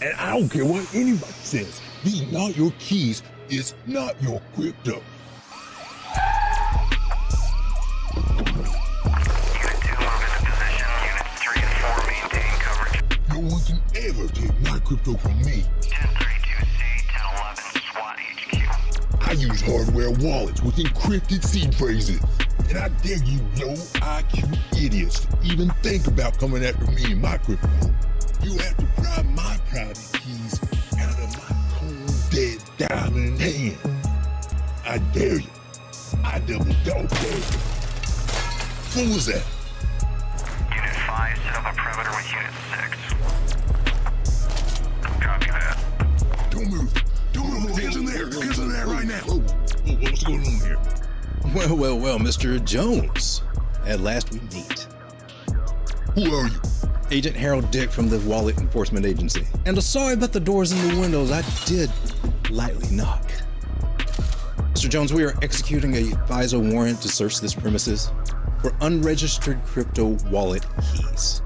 And I don't care what anybody says. These not your keys. It's not your crypto. No one can ever take my crypto from me. 1032C, 1011 SWAT HQ. I use hardware wallets with encrypted seed phrases. And I dare you low IQ idiots to even think about coming after me and my crypto. You have to pry my private keys out of my cold dead diamond hand. I dare you. I double dog dare you. What was that? Unit 5, set up a perimeter with Unit 6. Copy that. Don't move. Don't move. Hands in there. Hands in there right now. Whoa, what's going on here? Well, Mr. Jones. At last we meet. Who are you? Agent Harold Dick from the Wallet Enforcement Agency. And sorry about the doors and the windows. I did lightly knock. Mr. Jones, we are executing a FISA warrant to search this premises for unregistered crypto wallet keys.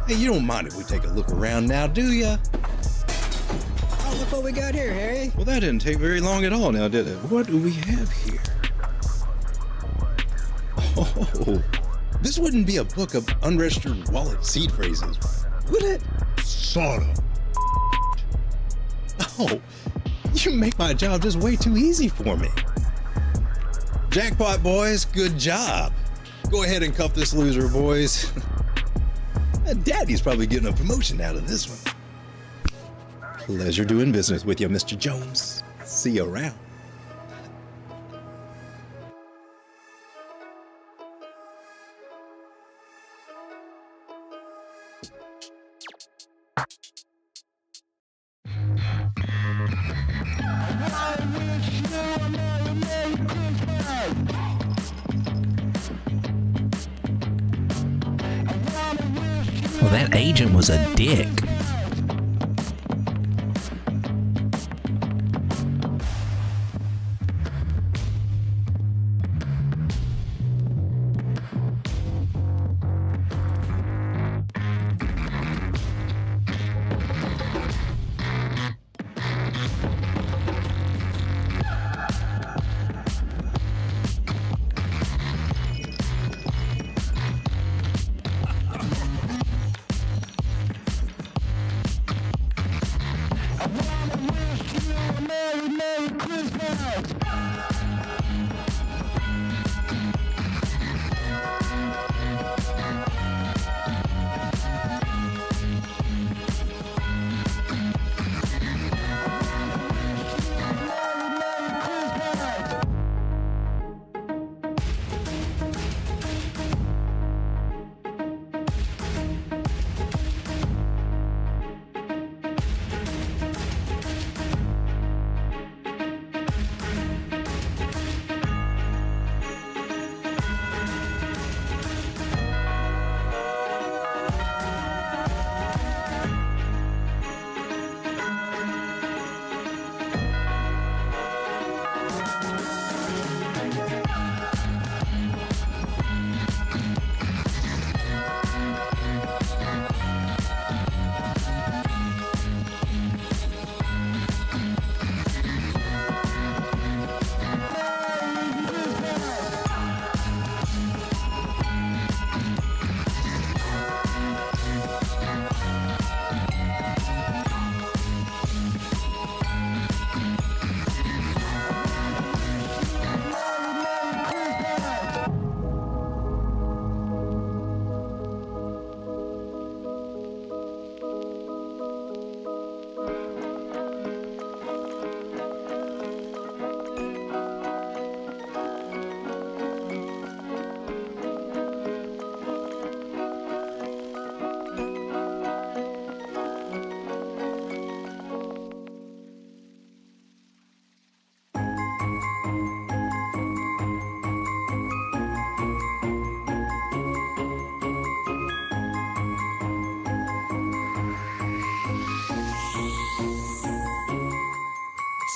Hey, you don't mind if we take a look around now, do ya? Oh, look what we got here, Harry. Well, that didn't take very long at all now, did it? What do we have here? Oh, this wouldn't be a book of unregistered wallet seed phrases, would it? Son of. Oh, you make my job just way too easy for me. Jackpot, boys. Good job. Go ahead and cuff this loser, boys. Daddy's probably getting a promotion out of this one. Pleasure doing business with you, Mr. Jones. See you around. Well, that agent was a dick.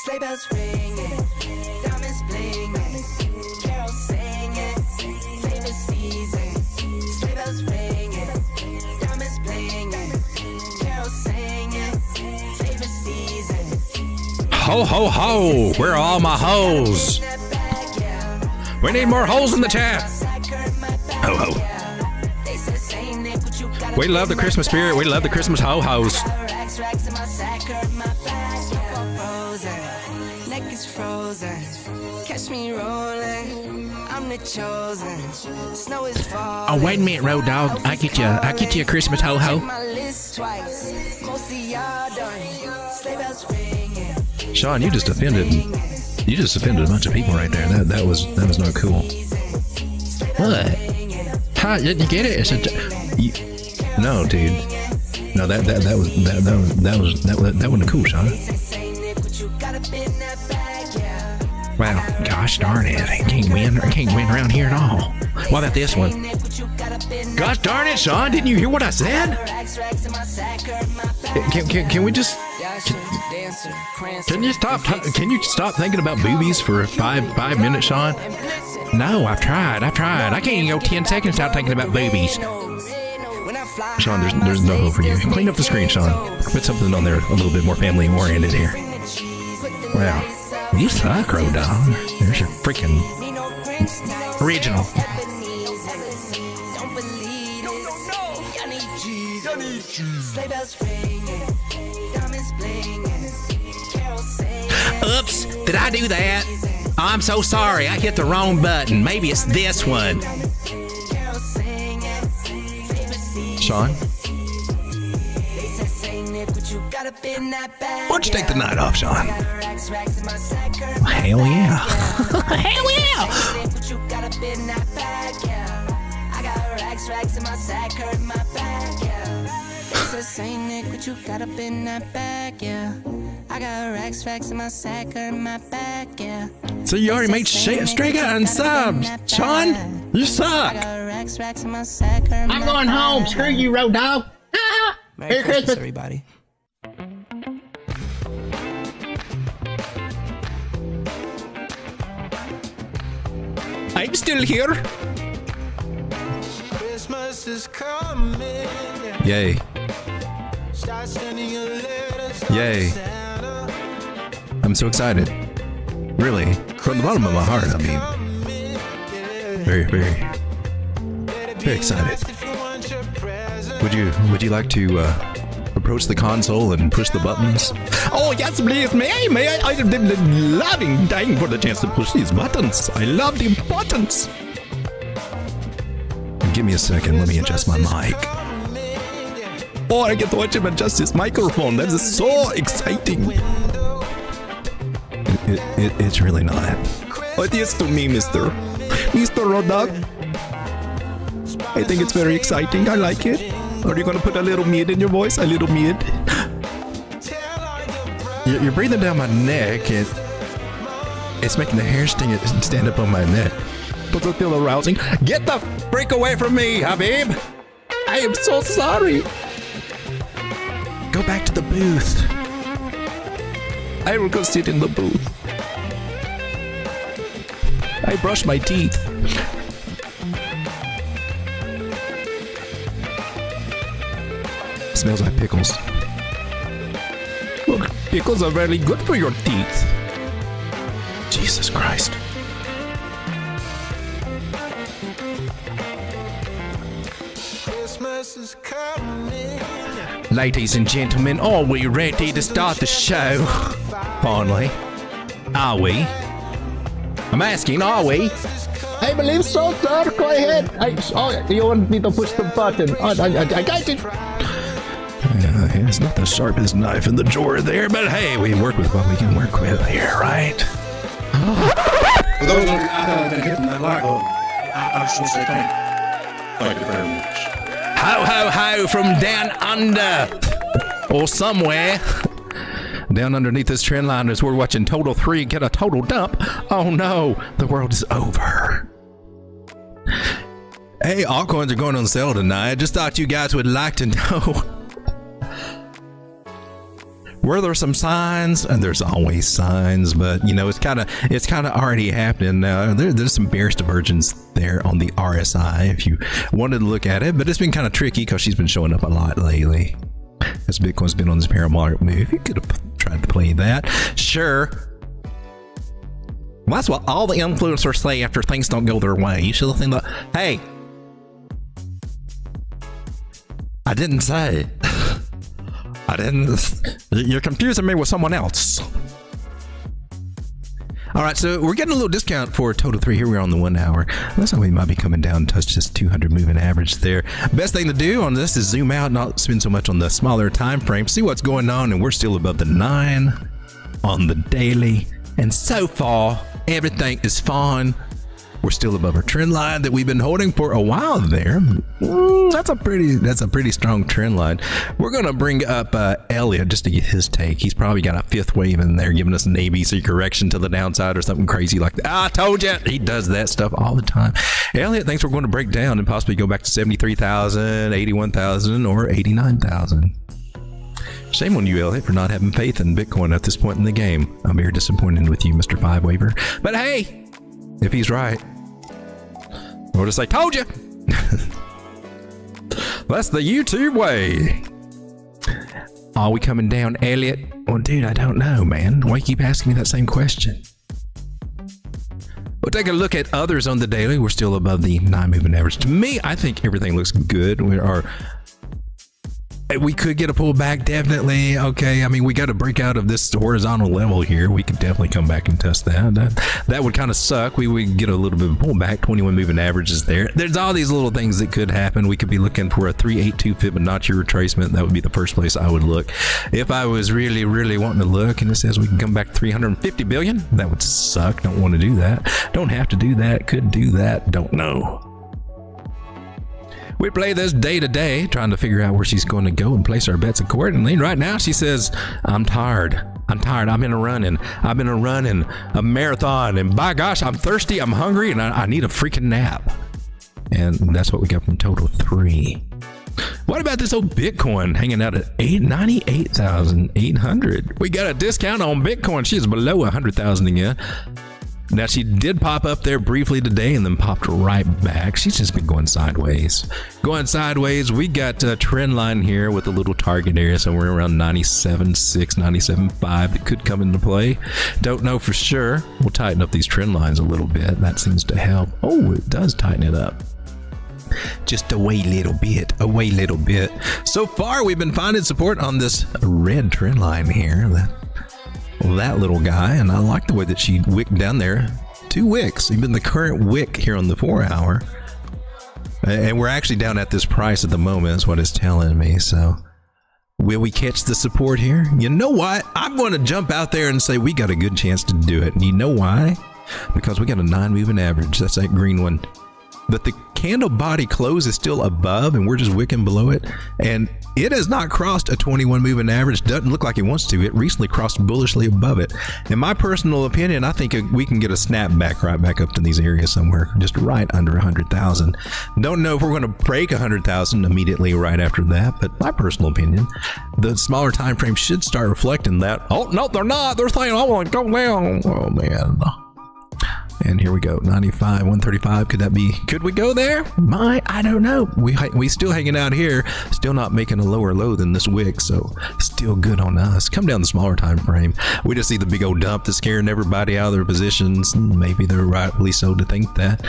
Sleigh bells ringing, diamonds blinging, carols singing, favorite season. Sleigh bells ringing, diamonds blinging, carols singing, Ho, ho, ho. Where are all my hoes? We need more hoes in the chat. Ho, ho. We love the Christmas spirit. We love the Christmas ho-hos. Neck is frozen. Catch me rolling. I'm the chosen. Snow is falling. Oh, wait a minute, Road Dogg. I get you a Christmas ho-ho. My list twice. Most of y'all done. Sleigh bells ringing. Sean, you just offended a bunch of people right there. That was not cool. What? Huh? Didn't you get it? It's no, dude. No, that wasn't cool, Sean. Wow, gosh darn it! I can't win around here at all. What about this one? Gosh darn it, Sean! Didn't you hear what I said? Can we just? Can you stop? Can you stop thinking about boobies for five minutes, Sean? No, I've tried. I can't even go 10 seconds without thinking about boobies. Sean, there's no hope for you. Clean up the screen, Sean. Put something on there a little bit more family oriented here. Wow. You suck, Road Dogg. There's your freaking original. Oops, did I do that? I'm so sorry. I hit the wrong button. Maybe it's this one. Sean? Why don't you take the night off, Sean? Hell yeah. Hell yeah. So you already made straight out and subs. Sean, you suck. I'm going home. Screw you, Road Dogg. Merry Christmas, everybody. I'm still here. Christmas is coming. Yay. Yay. I'm so excited. Really. From the bottom of my heart, I mean. Very, very, very excited. Would you like to approach the console and push the buttons? Oh yes, please, may I? I'm loving, dying for the chance to push these buttons. I love the buttons. Give me a second, let me adjust my mic. Oh, I get to watch him adjust his microphone. That is so exciting. It's really not. What is to me, Mr. Road Dogg? I think it's very exciting. I like it. Are you gonna put a little mid in your voice? A little mid? You're breathing down my neck. It's making the hair stand up on my neck. But it's still arousing. Get the freak away from me, Habib! I am so sorry. Go back to the booth. I will go sit in the booth. I brush my teeth. Smells like pickles. Look, pickles are very good for your teeth. Jesus Christ. Christmas is coming. Ladies and gentlemen, are we ready to start the show? Finally. Are we? I'm asking, are we? I believe so, sir. Go ahead. You want me to push the button? I got it. It's not the sharpest knife in the drawer there, but hey, we work with what we can work with here, right? For those of you out there that hit that like button, I just want to say thank you very much. Ho, ho, ho from down under. Or somewhere. Down underneath this trend line as we're watching Total 3 get a total dump. Oh no, the world is over. Hey, altcoins are going on sale tonight. Just thought you guys would like to know. Were there some signs? And there's always signs, but you know, it's kind of already happening now. There's some bearish divergence there on the RSI if you wanted to look at it, but it's been kind of tricky because she's been showing up a lot lately. As Bitcoin's been on this parabolic move, you could have tried tried to play that. Sure. Well, that's what all the influencers say after things don't go their way. You should listen to, hey, I didn't say. I didn't. You're confusing me with someone else. All right, so we're getting a little discount for Total 3. Here we are on the 1 hour. Looks like we might be coming down to touch this 200 moving average there. Best thing to do on this is zoom out, not spend so much on the smaller time frame, see what's going on, and we're still above the 9 on the daily. And so far, everything is fine. We're still above our trend line that we've been holding for a while there. That's a pretty strong trend line. We're gonna bring up Elliot just to get his take. He's probably got a fifth wave in there, giving us an ABC correction to the downside or something crazy like that. I told you, he does that stuff all the time. Elliot thinks we're going to break down and possibly go back to 73,000, 81,000, or 89,000. Shame on you, Elliot, for not having faith in Bitcoin at this point in the game. I'm very disappointed with you, Mr. Five Waver. But hey, if he's right, we'll just say, told you. That's the YouTube way. Are we coming down, Elliot? Well, dude, I don't know, man. Why you keep asking me that same question? We'll take a look at others on the daily. We're still above the 9 moving average. To me, I think everything looks good. We could get a pullback, definitely. Okay, I mean, we got to break out of this horizontal level here. We could definitely come back and test that. That would kind of suck. We would get a little bit of a pullback. 21 moving averages there. There's all these little things that could happen. We could be looking for a 382 Fibonacci retracement. That would be the first place I would look. If I was really, really wanting to look, and it says we can come back 350 billion, that would suck. Don't want to do that. Don't have to do that. Could do that. Don't know. We play this day to day, trying to figure out where she's going to go and place our bets accordingly. Right now, she says, I'm tired. I'm tired. I've been running a marathon, and by gosh, I'm thirsty, I'm hungry, and I need a freaking nap. And that's what we got from Total 3. What about this old Bitcoin hanging out at 98,800? We got a discount on Bitcoin. She is below 100,000 again. Now, she did pop up there briefly today and then popped right back. She's just been going sideways. Going sideways, we got a trend line here with a little target area somewhere around 97.6, 97.5 that could come into play. Don't know for sure. We'll tighten up these trend lines a little bit. That seems to help. Oh, it does tighten it up. Just a wee little bit, So far, we've been finding support on this red trend line here. That little guy, and I like the way that she wicked down there. 2 wicks, even the current wick here on the 4 hour. And we're actually down at this price at the moment, is what it's telling me. So will we catch the support here? You know what? I'm going to jump out there and say we got a good chance to do it. And you know why? Because we got a 9 moving average. That's that green one. But the candle body close is still above, and we're just wicking below it. And it has not crossed a 21 moving average. Doesn't look like it wants to. It recently crossed bullishly above it. In my personal opinion, I think we can get a snapback right back up to these areas somewhere, just right under 100,000. Don't know if we're going to break 100,000 immediately right after that, but my personal opinion, the smaller time frame should start reflecting that. Oh, no, they're not. They're saying, I want to go down. Oh, man. And here we go, 95, 135. Could we go there? I don't know. We still hanging out here, still not making a lower low than this wick, so still good on us. Come down the smaller time frame. We just see the big old dump that's scaring everybody out of their positions. Maybe they're rightly so to think that.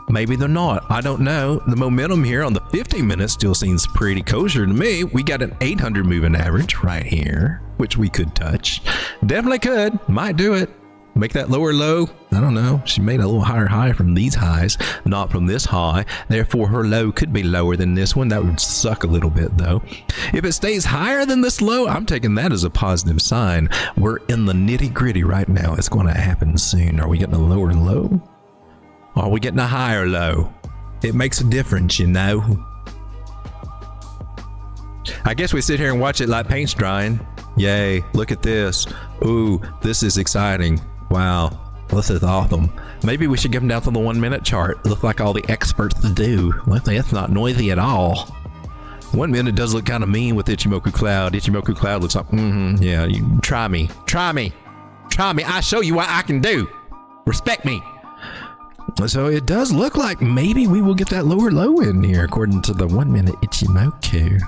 Maybe they're not. I don't know. The momentum here on the 15 minutes still seems pretty kosher to me. We got an 800 moving average right here, which we could touch. Definitely could. Might do it. Make that lower low. I don't know. She made a little higher high from these highs, not from this high. Therefore, her low could be lower than this one. That would suck a little bit, though. If it stays higher than this low, I'm taking that as a positive sign. We're in the nitty gritty right now. It's going to happen soon. Are we getting a lower low? Or are we getting a higher low? It makes a difference, you know. I guess we sit here and watch it like paint's drying. Yay, look at this. Ooh, this is exciting. Wow, this is awesome. Maybe we should get them down to the 1 minute chart. Look like all the experts do. That's not noisy at all. 1 minute does look kind of mean with Ichimoku Cloud. Ichimoku Cloud looks like, yeah, you try me. I show you what I can do. Respect me. So it does look like maybe we will get that lower low in here according to the 1 minute Ichimoku.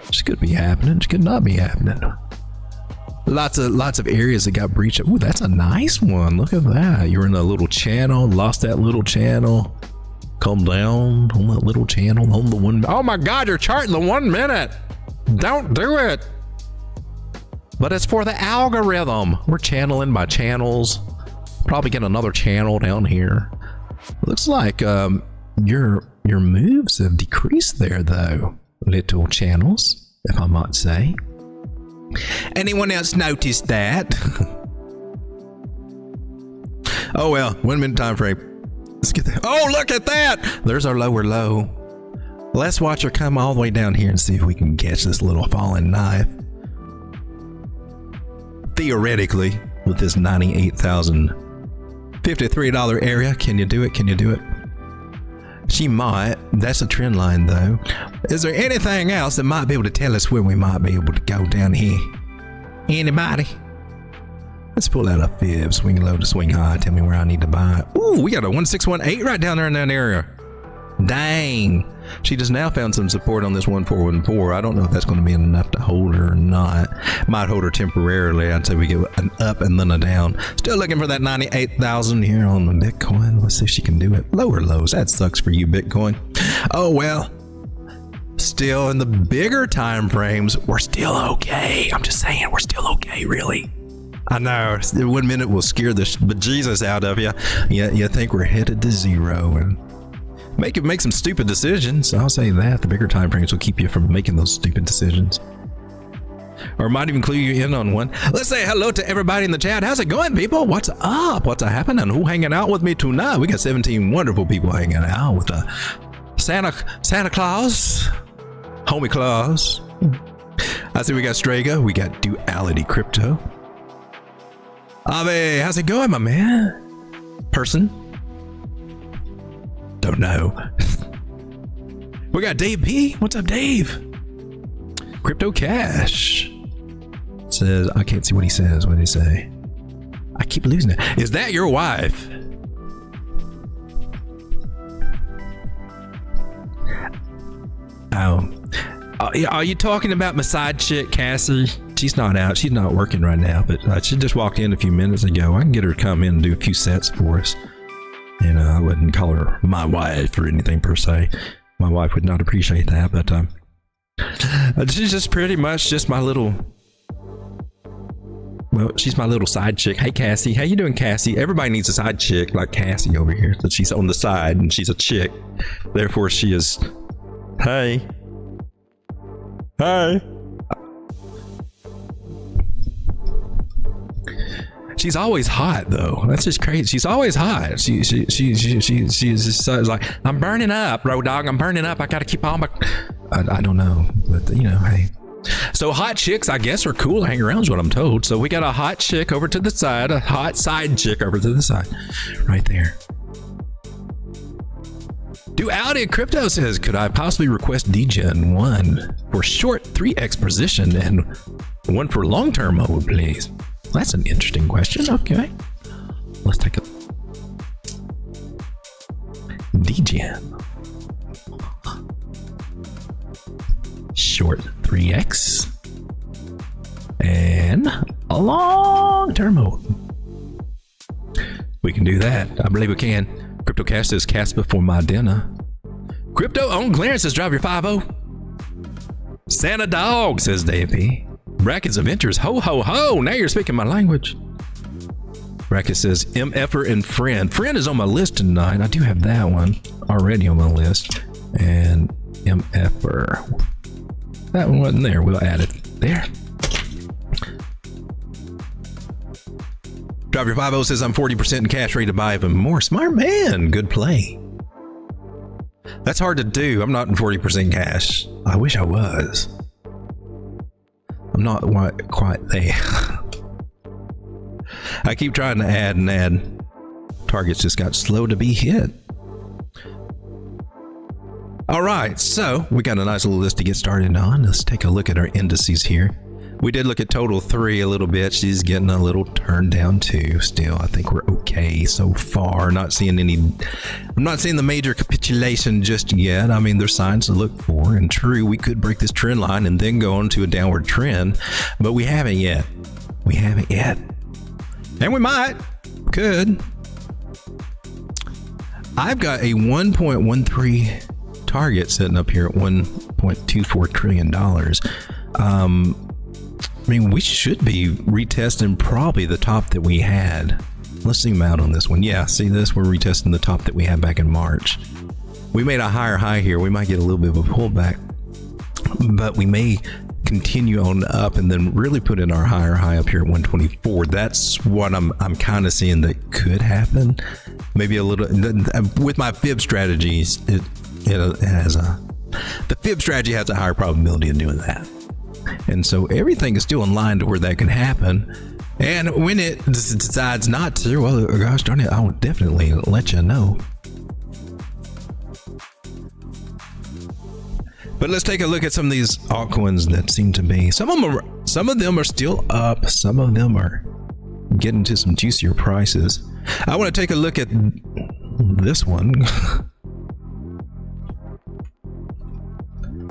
This could be happening. This could not be happening. Lots of areas that got breached. Ooh, that's a nice one. Look at that. You're in a little channel, lost that little channel. Come down on that little channel on the 1 minute. Oh my God, you're charting the 1 minute. Don't do it. But it's for the algorithm. We're channeling by channels. Probably get another channel down here. Looks like your moves have decreased there though. Little channels, if I might say. Anyone else noticed that? Oh well, 1 minute time frame. Let's get that. Oh, look at that! There's our lower low. Let's watch her come all the way down here and see if we can catch this little falling knife. Theoretically, with this $98,053 area, can you do it? Can you do it? She might. That's a trend line though. Is there anything else that might be able to tell us where we might be able to go down here? Anybody? Let's pull out a fib. Swing low to swing high. Tell me where I need to buy it. Ooh, we got a 1618 right down there in that area. Dang. She just now found some support on this 1414. I don't know if that's going to be enough to hold her or not. Might hold her temporarily. I'd say we get an up and then a down. Still looking for that 98,000 here on the Bitcoin. Let's see if she can do it. Lower lows. That sucks for you, Bitcoin. Oh well. Still in the bigger time frames, we're still okay. I'm just saying, we're still okay, really. I know. 1 minute will scare the bejesus out of you. You think we're headed to zero and make some stupid decisions. I'll say that. The bigger time frames will keep you from making those stupid decisions. Or might even clue you in on one. Let's say hello to everybody in the chat. How's it going, people? What's up? What's happening? Who hanging out with me tonight? We got 17 wonderful people hanging out with Santa Claus, Homie Claus. I see we got Strega. We got Duality Crypto. Ave, how's it going, my man? Person? Don't know. We got Dave P. What's up, Dave? Crypto Cash says, I can't see what he says. What did he say? I keep losing it. Is that your wife? Oh. Are you talking about my side chick, Cassie? She's not out. She's not working right now, but she just walked in a few minutes ago. I can get her to come in and do a few sets for us. You know, I wouldn't call her my wife or anything per se. My wife would not appreciate that, but she's just pretty much just my little, well, she's my little side chick. Hey, Cassie. How you doing, Cassie? Everybody needs a side chick like Cassie over here. So she's on the side and she's a chick. Therefore, she is, hey. Hey. She's always hot though. That's just crazy. She's always hot. She's just like, I'm burning up, Road Dog. I'm burning up. I gotta keep on my. I don't know, but you know, hey. So hot chicks, I guess, are cool to hang around is what I'm told. So we got a hot chick over to the side, a hot side chick over to the side, right there. Duality Crypto says, could I possibly request DGen 1 for short 3x position and 1 for long-term mode, please? That's an interesting question. Okay. Let's take a DGen. Short 3x and a long-term mode. We can do that. I believe we can. Crypto Cash says cast before my dinner. Crypto on clearance says drive your 5-0. Santa Dog says Dave P. Brackets Adventures, ho ho ho. Now you're speaking my language. Bracket says MFer and friend. Friend is on my list tonight. I do have that one already on my list. And MFer. That one wasn't there. We'll add it there. Drive your 5-0 says I'm 40% in cash, ready to buy even more. Smart man. Good play. That's hard to do. I'm not in 40% cash. I wish I was. I'm not quite there. I keep trying to add and add. Targets just got slow to be hit. All right, so we got a nice little list to get started on. Let's take a look at our indices here. We did look at total 3 a little bit. She's getting a little turned down too. Still, I think we're okay so far. I'm not seeing the major capitulation just yet. I mean, there's signs to look for, and true, we could break this trend line and then go on to a downward trend, but we haven't yet. We haven't yet. And we could. I've got a 1.13 target sitting up here at $1.24 trillion. I mean, we should be retesting probably the top that we had. Let's zoom out on this one. Yeah, see this? We're retesting the top that we had back in March. We made a higher high here. We might get a little bit of a pullback, but we may continue on up and then really put in our higher high up here at 124. That's what I'm kind of seeing that could happen. Maybe a little with my fib strategies. The fib strategy has a higher probability of doing that, and so everything is still in line to where that can happen. And when it decides not to, well, gosh darn it, I'll definitely let you know. But let's take a look at some of these altcoins that seem to be, some of them are still up, some of them are getting to some juicier prices. I want to take a look at this one.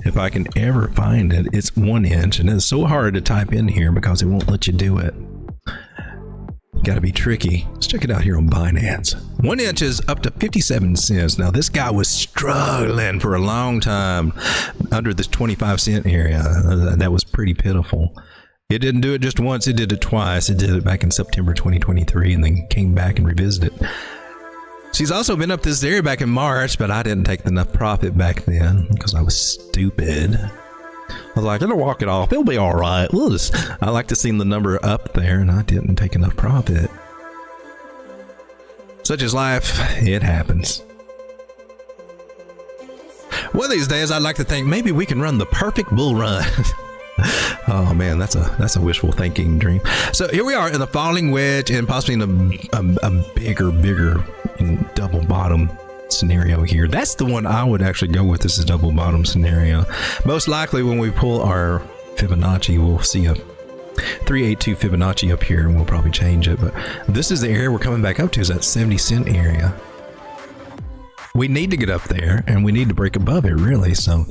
If I can ever find it, it's 1 inch, and it's so hard to type in here because it won't let you do it. Got to be tricky. Let's check it out here on Binance. 1 inch is up to 57 cents. Now, this guy was struggling for a long time under this 25 cent area. That was pretty pitiful. It didn't do it just once, it did it twice. It did it back in September 2023 and then came back and revisited. She's also been up this area back in March, but I didn't take enough profit back then because I was stupid. I was like, it'll walk it off. It'll be all right. I like to see the number up there, and I didn't take enough profit. Such is life. It happens. One of these days, I'd like to think maybe we can run the perfect bull run. Oh man, that's a wishful thinking dream. So here we are in the falling wedge and possibly in a bigger double bottom scenario here. That's the one I would actually go with. This is double bottom scenario. Most likely when we pull our Fibonacci, we'll see a 382 Fibonacci up here, and we'll probably change it. But this is the area we're coming back up to, is that 70 cent area. We need to get up there, and we need to break above it, really. So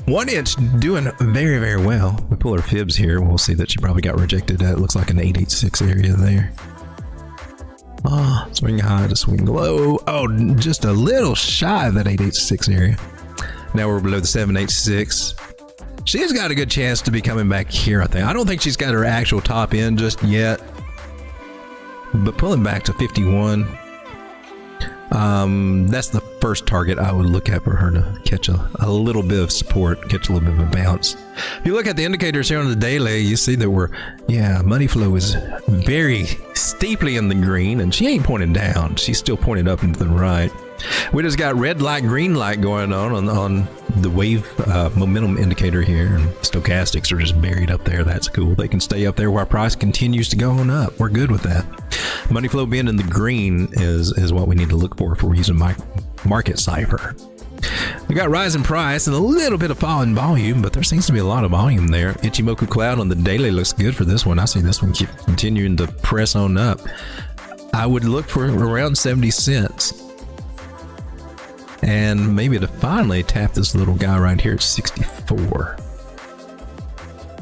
1 inch doing very, very well. We pull our fibs here, we'll see that she probably got rejected at, it looks like an 886 area there. Oh, swing high to swing low. Oh, just a little shy of that 886 area. Now we're below the 786. She's got a good chance to be coming back here, I think. I don't think she's got her actual top end just yet. But pulling back to 51, that's the first target I would look at for her to catch a little bit of support, catch a little bit of a bounce. If you look at the indicators here on the daily, you see that money flow is very steeply in the green, and she ain't pointing down. She's still pointing up and to the right. We just got red light, green light going on the wave momentum indicator here, and stochastics are just buried up there. That's cool. They can stay up there while price continues to go on up. We're good with that. Money flow being in the green is what we need to look for if we're using market cipher. We got rising price and a little bit of fall in volume, but there seems to be a lot of volume there. Ichimoku cloud on the daily looks good for this one. I see this one keep continuing to press on up. I would look for around 70 cents. And maybe to finally tap this little guy right here at 64.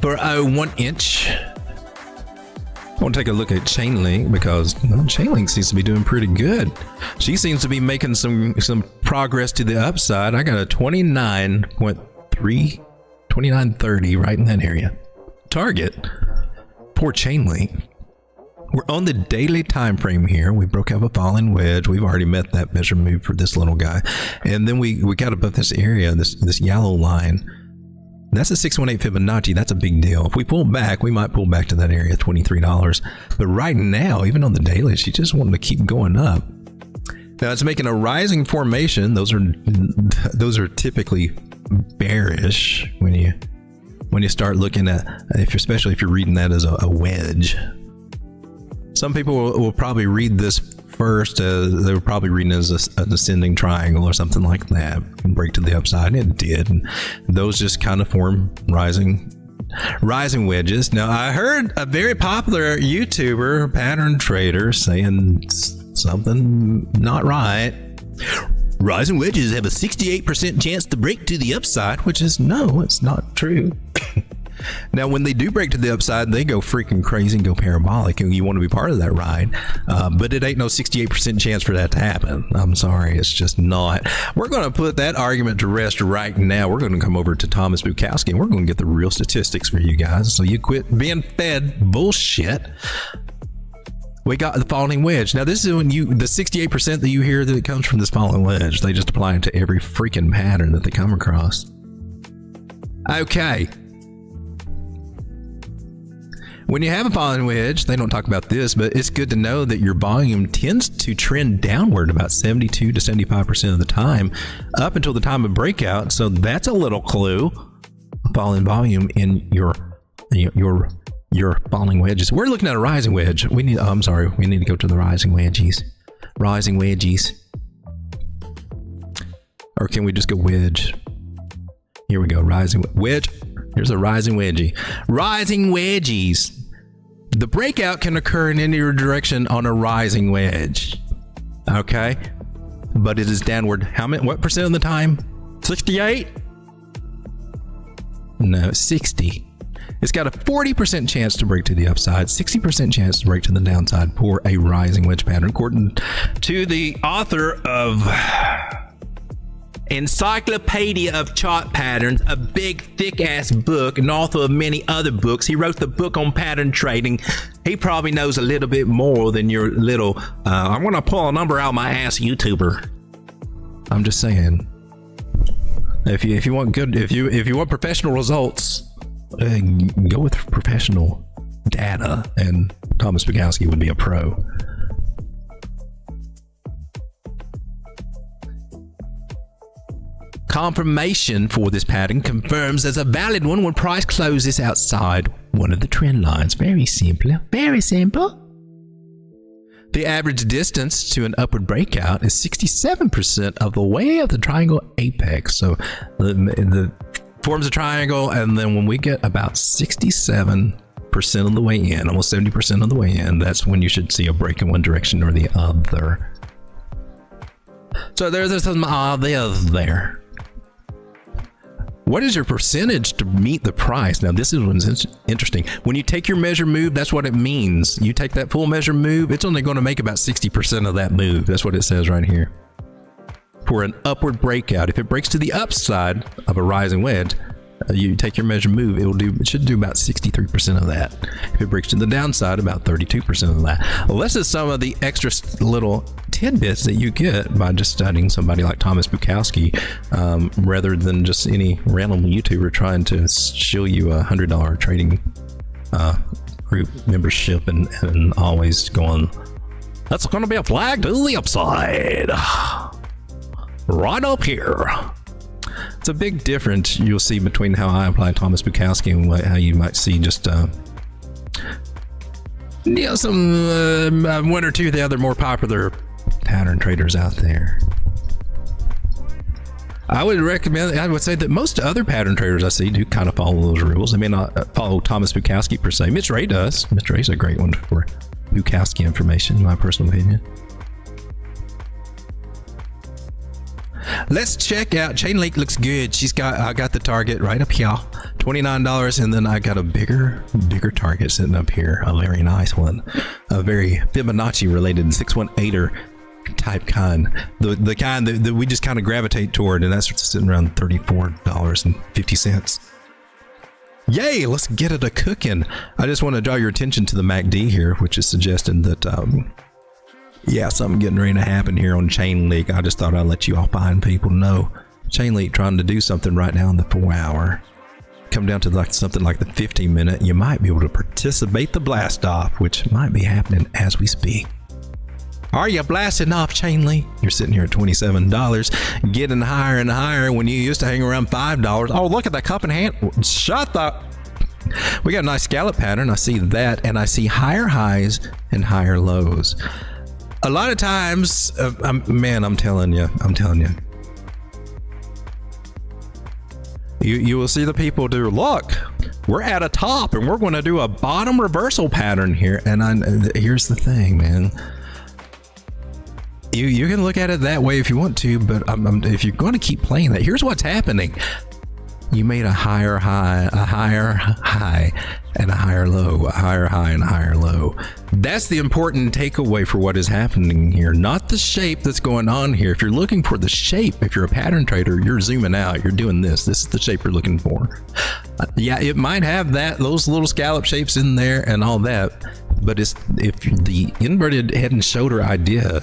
For a 1 inch, I want to take a look at Chainlink because Chainlink seems to be doing pretty good. She seems to be making some progress to the upside. I got a 29.30 right in that area. Target. Poor Chainlink. We're on the daily time frame here. We broke out a falling wedge. We've already met that measure move for this little guy. And then we got above this area, this yellow line. That's a 618 Fibonacci. That's a big deal. If we pull back, we might pull back to that area, $23. But right now, even on the daily, she just wanted to keep going up. Now it's making a rising formation. Those are typically bearish when you start looking at, especially if you're reading that as a wedge. Some people will probably read this first. They were probably reading it as a descending triangle or something like that, and break to the upside, and it did. And those just kind of form rising wedges. Now, I heard a very popular YouTuber, pattern trader, saying something not right. Rising wedges have a 68% chance to break to the upside, which is no, it's not true. Now, when they do break to the upside, they go freaking crazy and go parabolic, and you want to be part of that ride. But it ain't no 68% chance for that to happen. I'm sorry, it's just not. We're going to put that argument to rest right now. We're going to come over to Thomas Bukowski, and we're going to get the real statistics for you guys, so you quit being fed bullshit. We got the falling wedge. Now, this is when the 68% that you hear that it comes from this falling wedge, they just apply it to every freaking pattern that they come across. Okay. When you have a falling wedge, they don't talk about this, but it's good to know that your volume tends to trend downward about 72 to 75% of the time up until the time of breakout. So that's a little clue. Falling volume in your falling wedges. We're looking at a rising wedge. We need to go to the rising wedges. Rising wedges. Or can we just go wedge? Here we go, rising wedge. Here's a rising wedgie. Rising wedgies. The breakout can occur in any direction on a rising wedge. Okay? But it is downward. What percent of the time? 68? No, 60. It's got a 40% chance to break to the upside, 60% chance to break to the downside for a rising wedge pattern, according to the author of Encyclopedia of Chart Patterns, a big thick ass book, and author of many other books. He wrote the book on pattern trading. He probably knows a little bit more than your little I'm gonna pull a number out of my ass YouTuber. I'm just saying, if you want good, if you want professional results, go with professional data, and Thomas Bukowski would be a pro. Confirmation for this pattern confirms as a valid one when price closes outside one of the trend lines. Very simple. Very simple. The average distance to an upward breakout is 67% of the way of the triangle apex. So the forms a triangle, and then when we get about 67% of the way in, almost 70% of the way in, that's when you should see a break in one direction or the other. So there's some others there. What is your percentage to meet the price? Now, this is what's interesting. When you take your measure move, that's what it means. You take that full measure move, it's only going to make about 60% of that move. That's what it says right here. For an upward breakout, if it breaks to the upside of a rising wedge, you take your measure move, it should do about 63% of that. If it breaks to the downside, about 32% of that. Well, this is some of the extra little tidbits that you get by just studying somebody like Thomas Bukowski, rather than just any random YouTuber trying to show you $100 trading group membership and always going, that's going to be a flag to the upside. Right up here. It's a big difference you'll see between how I apply Thomas Bukowski and how you might see just some one or two of the other more popular pattern traders out there. I would say that most other pattern traders I see do kind of follow those rules. They may not follow Thomas Bukowski per se. Mitch Ray does. Mitch Ray's a great one for Bukowski information, in my personal opinion. Let's check out Chainlink. Looks good. I got the target right up here, $29, and then I got a bigger target sitting up here, a very nice one, a very Fibonacci related 618er type kind, the kind that we just kind of gravitate toward, and that's sitting around $34.50. Yay, let's get it a cooking. I just want to draw your attention to the MACD here, which is suggesting that yeah, something getting ready to happen here on Chainlink. I just thought I'd let you all fine people know. Chainlink trying to do something right now in the 4 hour. Come down to like something like the 15 minute. You might be able to participate the blast off, which might be happening as we speak. Are you blasting off, Chainlink? You're sitting here at $27, getting higher and higher when you used to hang around $5. Oh, look at that cup in hand. Shut up. We got a nice scallop pattern. I see that, and I see higher highs and higher lows. A lot of times, man, I'm telling you, you will see the people do, look, we're at a top and we're going to do a bottom reversal pattern here. And here's the thing, man. You can look at it that way if you want to, but if you're going to keep playing that, here's what's happening. you made a higher high, and a higher low, a higher high and a higher low. That's the important takeaway for what is happening here, not the shape that's going on here. If you're looking for the shape, if you're a pattern trader, you're zooming out, you're doing this. This is the shape you're looking for. Yeah, it might have those little scallop shapes in there and all that, but if the inverted head and shoulder idea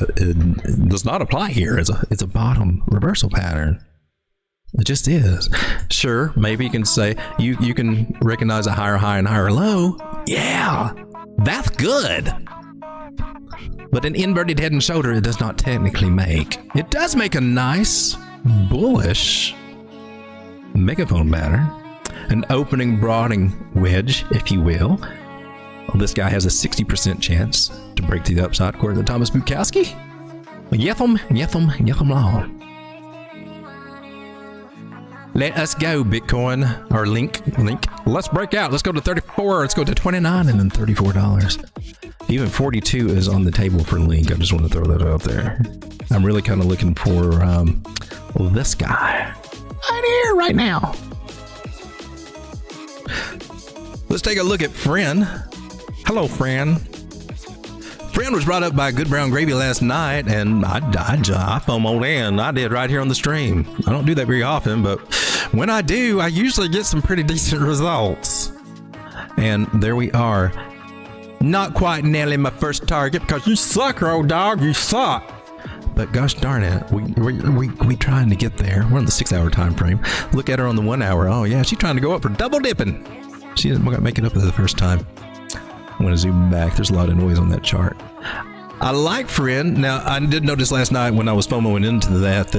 does not apply here. It's a bottom reversal pattern. It just is. Sure, maybe you can say you can recognize a higher high and higher low. Yeah, that's good. But an inverted head and shoulder, it does not technically make. It does make a nice bullish megaphone pattern, an opening broadening wedge, if you will. Well, this guy has a 60% chance to break to the upside, according to Thomas Bukowski. Yetham long. Let us go, Bitcoin, or link. Let's break out. Let's go to 34. Let's go to 29 and then $34. Even 42 is on the table for link. I just want to throw that out there. I'm really kind of looking for this guy right here, right now. Let's take a look at Friend. Hello, Friend. Friend was brought up by Good Brown Gravy last night, and I FOMO'd in. I did right here on the stream. I don't do that very often, but when I do, I usually get some pretty decent results. And there we are. Not quite nailing my first target because you suck, old dog. You suck. But gosh darn it, we trying to get there. We're on the 6-hour time frame. Look at her on the 1 hour. Oh yeah, she's trying to go up for double dipping. She didn't make it up for the first time. I'm going to zoom back. There's a lot of noise on that chart. I like Friend. Now, I did notice last night when I was FOMOing into that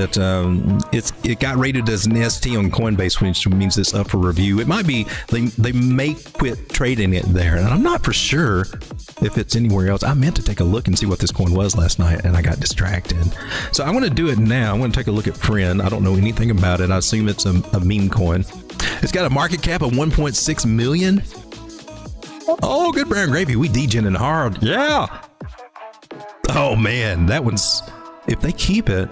it got rated as an ST on Coinbase, which means it's up for review. It might be they may quit trading it there, and I'm not for sure if it's anywhere else. I meant to take a look and see what this coin was last night, and I got distracted. So I'm going to do it now. I'm going to take a look at Friend. I don't know anything about it. I assume it's a meme coin. It's got a market cap of 1.6 million. Oh, Good Brown Gravy. We degening hard. Yeah. Oh, man. That one's... If they keep it...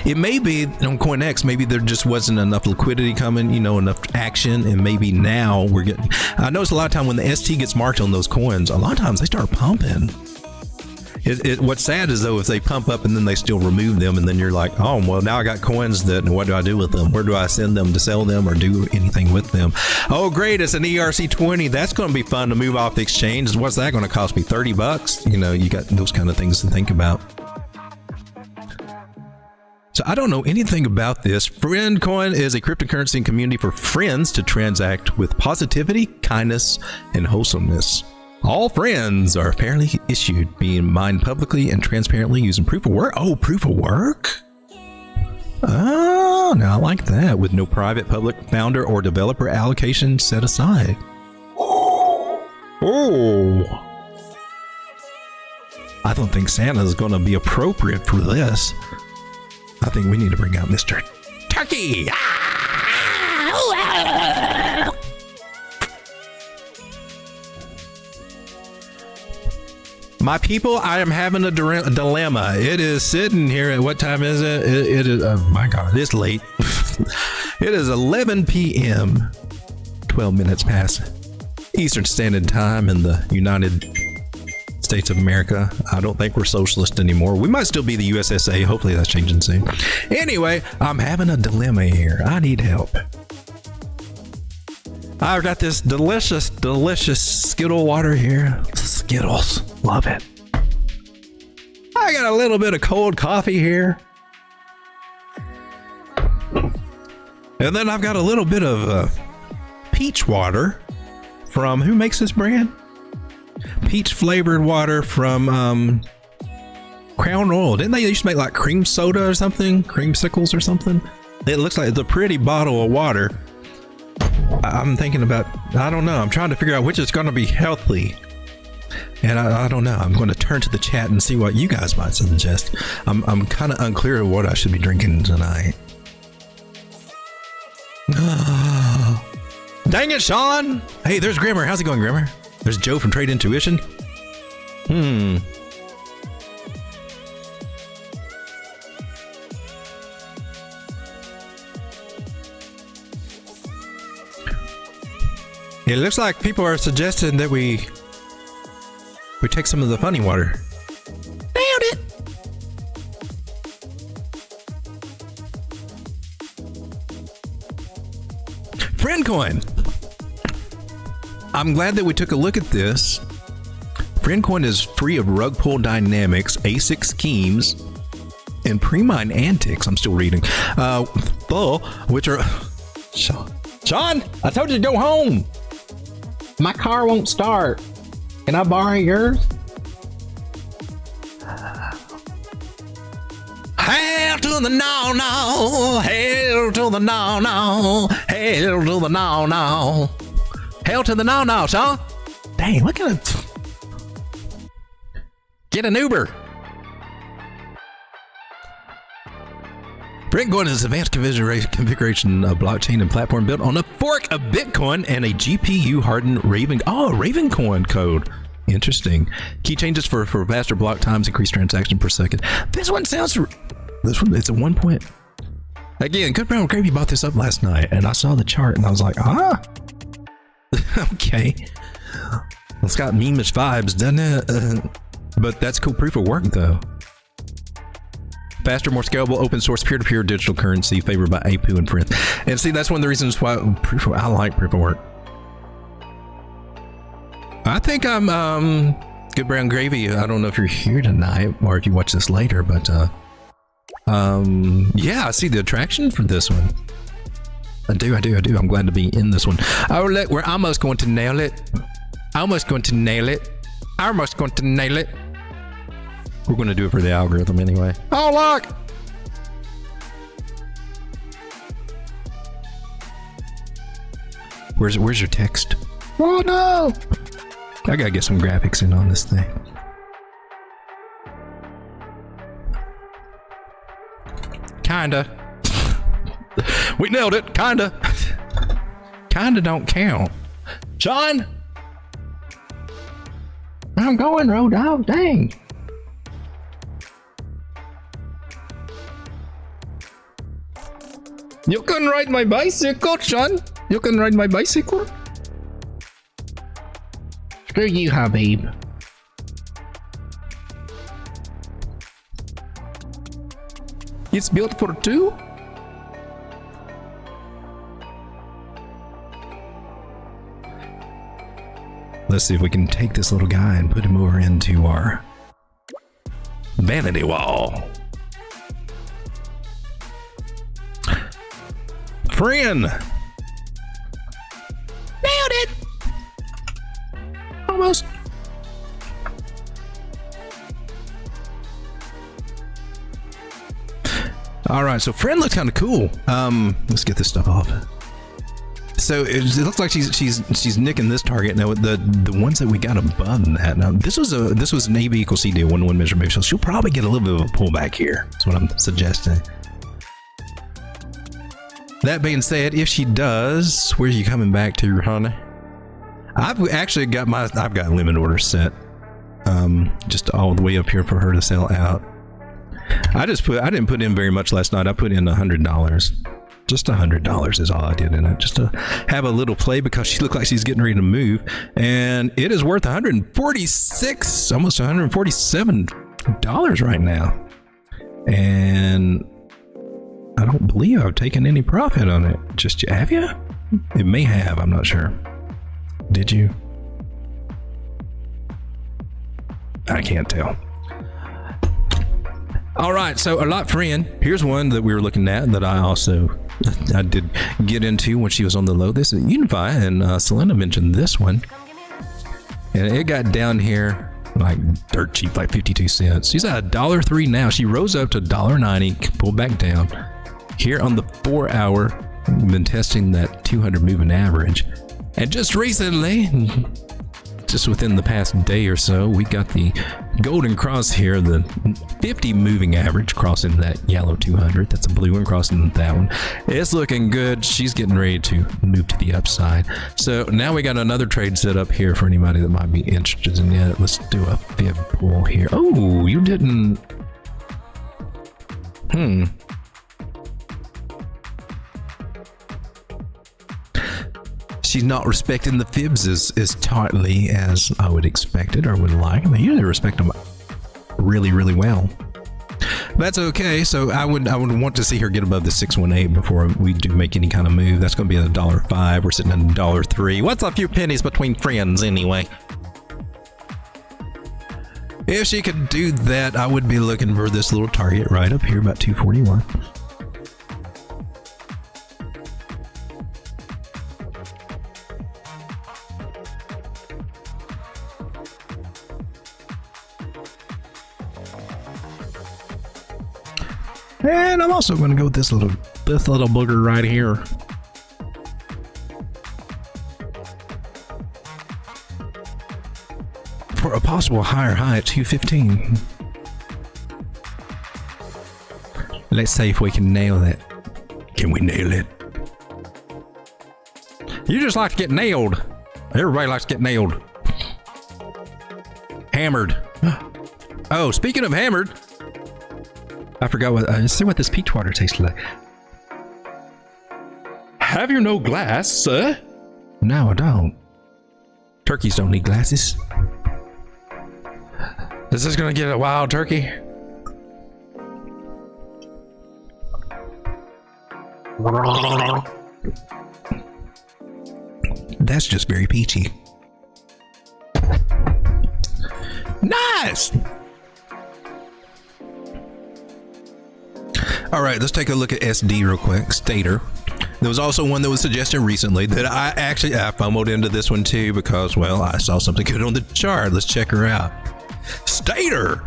It may be on CoinEx, maybe there just wasn't enough liquidity coming, enough action, and maybe now we're getting... I notice a lot of time when the ST gets marked on those coins, a lot of times they start pumping. What's sad is, though, if they pump up and then they still remove them, and then you're like, oh, well, now I got coins that, what do I do with them? Where do I send them to sell them or do anything with them? Oh, great, it's an ERC20. That's going to be fun to move off the exchange. What's that going to cost me? $30? You got those kind of things to think about. So I don't know anything about this. Friend Coin is a cryptocurrency and community for friends to transact with positivity, kindness, and wholesomeness. All friends are fairly issued, being mined publicly and transparently using proof of work. Oh, proof of work? Oh, now I like that. With no private, public, founder, or developer allocation set aside. Oh. I don't think Santa's going to be appropriate for this. I think we need to bring out Mr. Turkey. My people, I am having a dilemma. It is sitting here at what time is it? It is, oh my God, it's late. It is 11 p.m., 12 minutes past Eastern Standard Time in the United States of America. I don't think we're socialist anymore. We might still be the USSA. Hopefully that's changing soon. Anyway, I'm having a dilemma here. I need help. I've got this delicious Skittle water here. Skittles. Love it. I got a little bit of cold coffee here. And then I've got a little bit of peach water from, who makes this brand? Peach flavored water from Crown Oil. Didn't they used to make like cream soda or something? Creamsicles or something? It looks like it's a pretty bottle of water. I'm thinking about, I don't know. I'm trying to figure out which is going to be healthy. And I don't know. I'm going to turn to the chat and see what you guys might suggest. I'm kind of unclear of what I should be drinking tonight. Dang it, Sean! Hey, there's Grimmer. How's it going, Grimmer? There's Joe from Trade Intuition. It looks like people are suggesting that we take some of the funny water. Nailed it. FriendCoin. I'm glad that we took a look at this. FriendCoin is free of rug pull dynamics, ASIC schemes, and pre-mine antics. I'm still reading. Which are... Sean, I told you to go home. My car won't start. Can I borrow yours? Hail to the no, hail to the no, hail to the no. Hail to the no, Sean. Dang, look at it. Get an Uber. FriendCoin is advanced configuration of blockchain and platform built on a fork of Bitcoin and a GPU hardened Ravencoin code. Interesting. Key changes for faster block times, increased transaction per second. This one, it's a 1 point. Again, Good Brown Gravy bought this up last night and I saw the chart and I was like, okay. It's got meme-ish vibes, doesn't it? But that's cool proof of work though. Faster, more scalable, open source, peer-to-peer digital currency favored by APU and friends. And see, that's one of the reasons why I like proof of work. I think I'm Good Brown Gravy. I don't know if you're here tonight or if you watch this later, but yeah, I see the attraction for this one. I do. I'm glad to be in this one. Oh, look, we're almost going to nail it. Almost going to nail it. Almost going to nail it. We're going to do it for the algorithm anyway. Oh, look! Where's your text? Oh, no! I gotta get some graphics in on this thing. Kinda. We nailed it. Kinda. Kinda don't count. John! I'm going, Road Dog. Dang. You can ride my bicycle, Sean. You can ride my bicycle. Screw you, Habib. It's built for two? Let's see if we can take this little guy and put him over into our vanity wall. Friend! Nailed it! Almost. All right, so friend looks kind of cool. Let's get this stuff off. So it looks like she's nicking this target. Now the ones that we got above that. Now this was an AB equals CD 1-to-1 measurement, so she'll probably get a little bit of a pullback here. That's what I'm suggesting. That being said, if she does, where are you coming back to, honey? I've actually got limit orders set, just all the way up here for her to sell out. I didn't put in very much last night. I put in $100. Just $100 is all I did in it, just to have a little play because she looked like she's getting ready to move, and it is worth $146, almost $147 right now, and I don't believe I've taken any profit on it. Just have you? It may have. I'm not sure. Did you? I can't tell. All right, so a lot friend. Here's one that we were looking at that I did get into when she was on the low. This is Unify, and Selena mentioned this one, and it got down here like dirt cheap, like 52 cents. She's at $1.03 now. She rose up to $1.90, pulled back down. Here on the 4-hour, we've been testing that 200 moving average, and just recently, just within the past day or so, we got the golden cross here, the 50 moving average crossing that yellow 200. That's a blue one crossing that one. It's looking good. She's getting ready to move to the upside. So now we got another trade set up here for anybody that might be interested in it. Let's do a fib pull here. Oh, you didn't. she's not respecting the fibs as tightly as I would expect it or would like. They usually respect them really, really well. That's okay. So I would want to see her get above the 618 before we do make any kind of move. That's going to be at $1.05. We're sitting at $1.03. What's a few pennies between friends anyway? If she could do that, I would be looking for this little target right up here, about 241. And I'm also going to go with this little booger right here. For a possible higher high at 215. Let's see if we can nail that. Can we nail it? You just like to get nailed. Everybody likes to get nailed. Hammered. Oh, speaking of hammered, I forgot what. Let's see what this peach water tastes like. Have you no glass, sir? No, I don't. Turkeys don't need glasses. Is this gonna get a wild turkey? That's just very peachy. Nice! All right, let's take a look at SD real quick. Stater. There was also one that was suggested recently that I FOMO'd into this one too because, well, I saw something good on the chart. Let's check her out. Stater!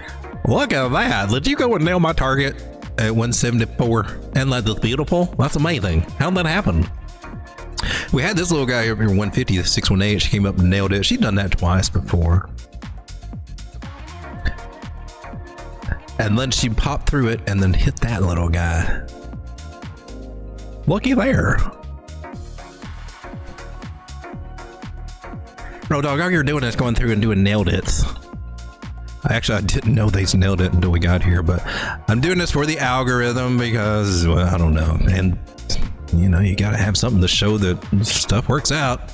Look at that. Did you go and nail my target at 174? And like that's beautiful? That's amazing. How'd that happen? We had this little guy over here, 150, the 618. She came up and nailed it. She'd done that twice before. And then she popped through it and then hit that little guy. Looky there. No, dog, all you're doing is going through and doing nailed it. I didn't know they nailed it until we got here, but I'm doing this for the algorithm because, well, I don't know. And, you know, you got to have something to show that stuff works out.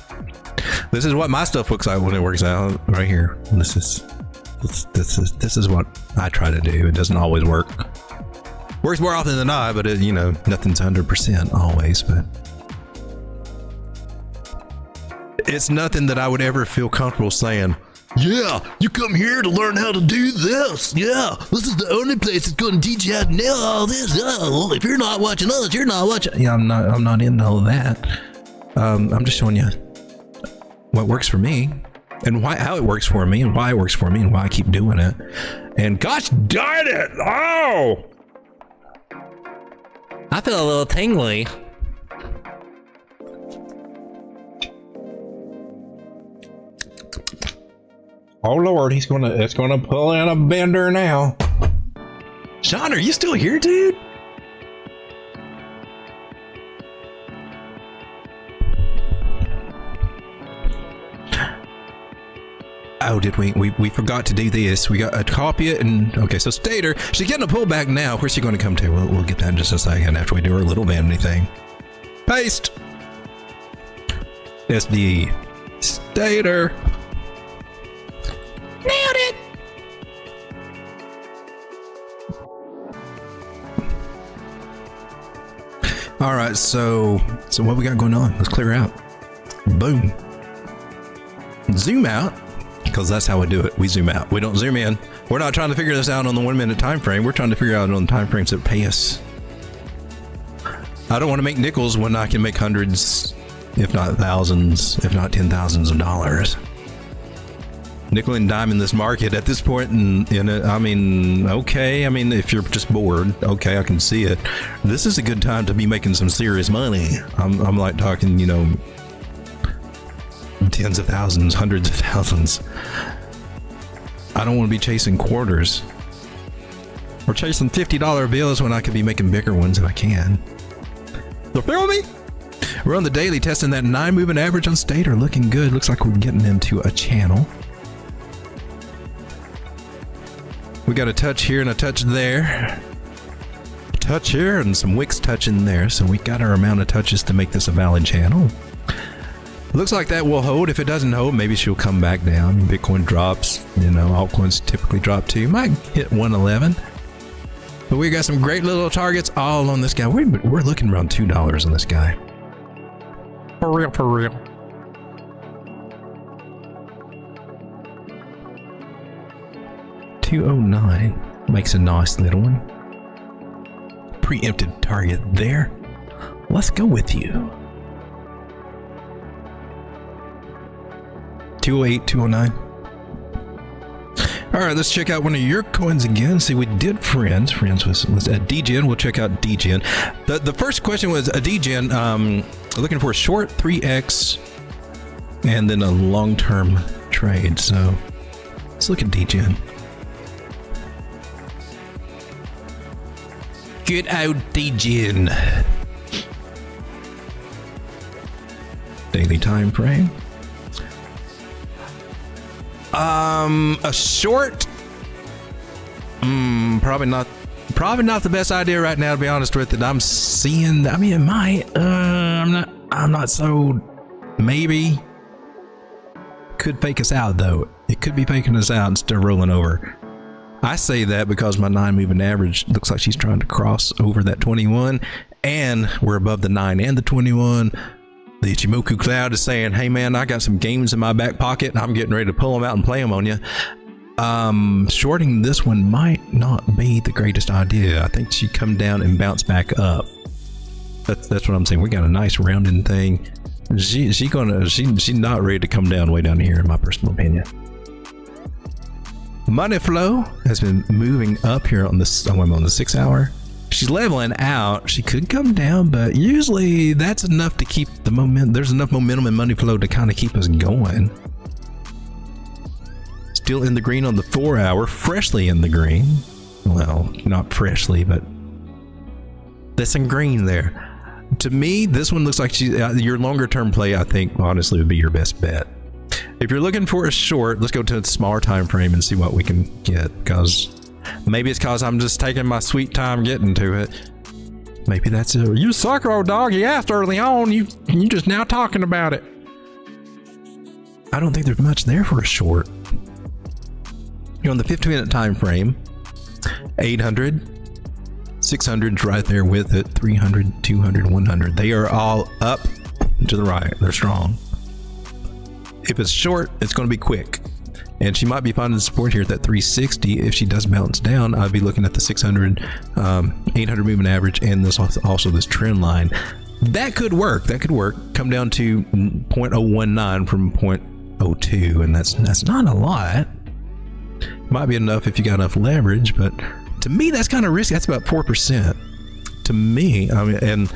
This is what my stuff looks like when it works out right here. This is what I try to do. It doesn't always work. Works more often than not, but you know, nothing's 100% always, but it's nothing that I would ever feel comfortable saying, yeah, you come here to learn how to do this. Yeah, this is the only place that's going to teach you how to nail all this. Well, if you're not watching us, you're not watching. Yeah, I'm not into all that. I'm just showing you what works for me and how it works for me and why it works for me and why I keep doing it. And gosh darn it! Oh, I feel a little tingly. Oh Lord, it's gonna pull in a bender now. Sean, are you still here, dude? Oh, did we forgot to do this. We got to copy it and okay, so Stater, she's getting a pullback now. Where's she going to come to? We'll get that in just a second after we do our little vanity thing. Paste. SD. Stater. Nailed it. All right, so what we got going on? Let's clear out. Boom. Zoom out. Because that's how we do it. We zoom out. We don't zoom in. We're not trying to figure this out on the 1 minute time frame. We're trying to figure out on the time frames that pay us. I don't want to make nickels when I can make hundreds, if not thousands, if not 10,000s of dollars. Nickel and dime in this market at this point in it. I mean, okay. I mean, if you're just bored, okay, I can see it. This is a good time to be making some serious money. I'm like talking, you know, tens of thousands, hundreds of thousands. I don't want to be chasing quarters or chasing $50 bills when I could be making bigger ones if I can. You feel me? We're on the daily testing that 9 moving average on Stater. Looking good. Looks like we're getting into a channel. We got a touch here and a touch there. Touch here and some wicks touching there. So we got our amount of touches to make this a valid channel. Looks like that will hold. If it doesn't hold, maybe she'll come back down. Bitcoin drops. You know, altcoins typically drop too. Might hit 111. But we got some great little targets all on this guy. We're looking around $2 on this guy. For real, for real. $209 makes a nice little one. Preempted target there. Let's go with you. 208, 209. All right, let's check out one of your coins again. See, we did Friends. Friends was at DGen. We'll check out DGen. The first question was a DGen, looking for a short 3x and then a long-term trade. So let's look at DGen. Good old DGen. Daily time frame. A short? Probably not the best idea right now, to be honest with it. I'm seeing, I mean, it might, I'm not so, maybe. Could fake us out though. It could be faking us out instead of rolling over. I say that because my 9 moving average looks like she's trying to cross over that 21, and we're above the 9 and the 21. The Ichimoku Cloud is saying, hey man, I got some games in my back pocket and I'm getting ready to pull them out and play them on you. Shorting this one might not be the greatest idea. I think she come down and bounce back up. That's what I'm saying. We got a nice rounding thing. She's not ready to come down way down here, in my personal opinion. Money flow has been moving up here on this. I'm on the 6 hour. She's leveling out. She could come down, but usually that's enough to keep the momentum. There's enough momentum and money flow to kind of keep us going. Still in the green on the 4 hour, freshly in the green. Well, not freshly, but there's some green there. To me, this one looks like your longer term play, I think, honestly, would be your best bet. If you're looking for a short, let's go to a smaller time frame and see what we can get, because maybe it's because I'm just taking my sweet time getting to it. Maybe that's it. You suck, old dog. You asked early on. You just now talking about it. I don't think there's much there for a short. You're on the 15-minute time frame. 800, 600's right there with it. 300, 200, 100. They are all up to the right. They're strong. If it's short, it's going to be quick. And she might be finding support here at that 360. If she does bounce down, I'd be looking at the 600, 800 moving average, and this also this trend line. That could work. That could work. Come down to 0.019 from 0.02, and that's not a lot. Might be enough if you got enough leverage, but to me, that's kind of risky. That's about 4%. To me, I mean, and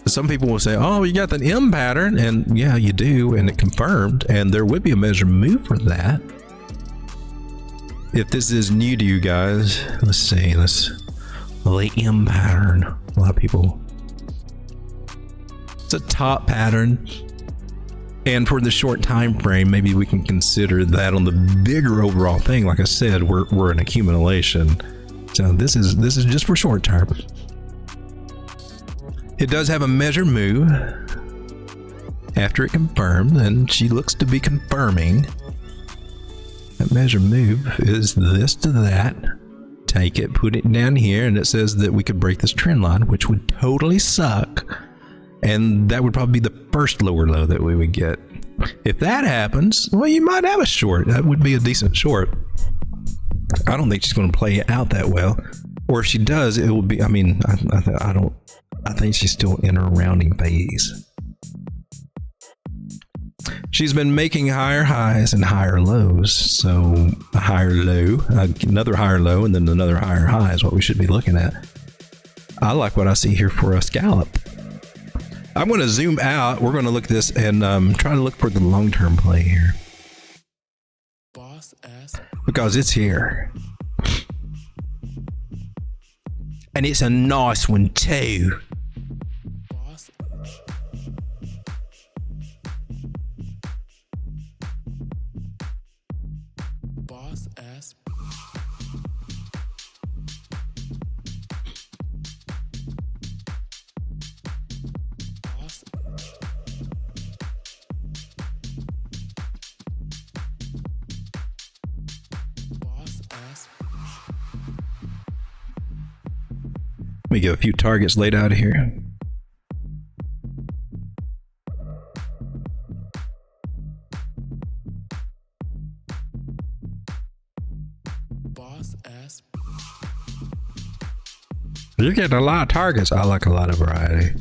some people will say, oh, you got that M pattern, and yeah, you do, and it confirmed, and there would be a measure move for that. If this is new to you guys, let's see, the M pattern. A lot of people, it's a top pattern, and for the short time frame, maybe we can consider that on the bigger overall thing. Like I said, we're an accumulation, so this is just for short term. It does have a measure move after it confirmed, and she looks to be confirming. That measure move is this to that. Take it, put it down here, and it says that we could break this trend line, which would totally suck. And that would probably be the first lower low that we would get. If that happens, well, you might have a short. That would be a decent short. I don't think she's going to play it out that well. Or if she does, it will be, I mean, I think she's still in her rounding phase. She's been making higher highs and higher lows. So a higher low, another higher low, and then another higher high is what we should be looking at. I like what I see here for a scallop. I'm going to zoom out. We're going to look at this and try to look for the long-term play here. Because it's here. And it's a nice one too. me get a few targets laid out here. You're getting a lot of targets. I like a lot of variety.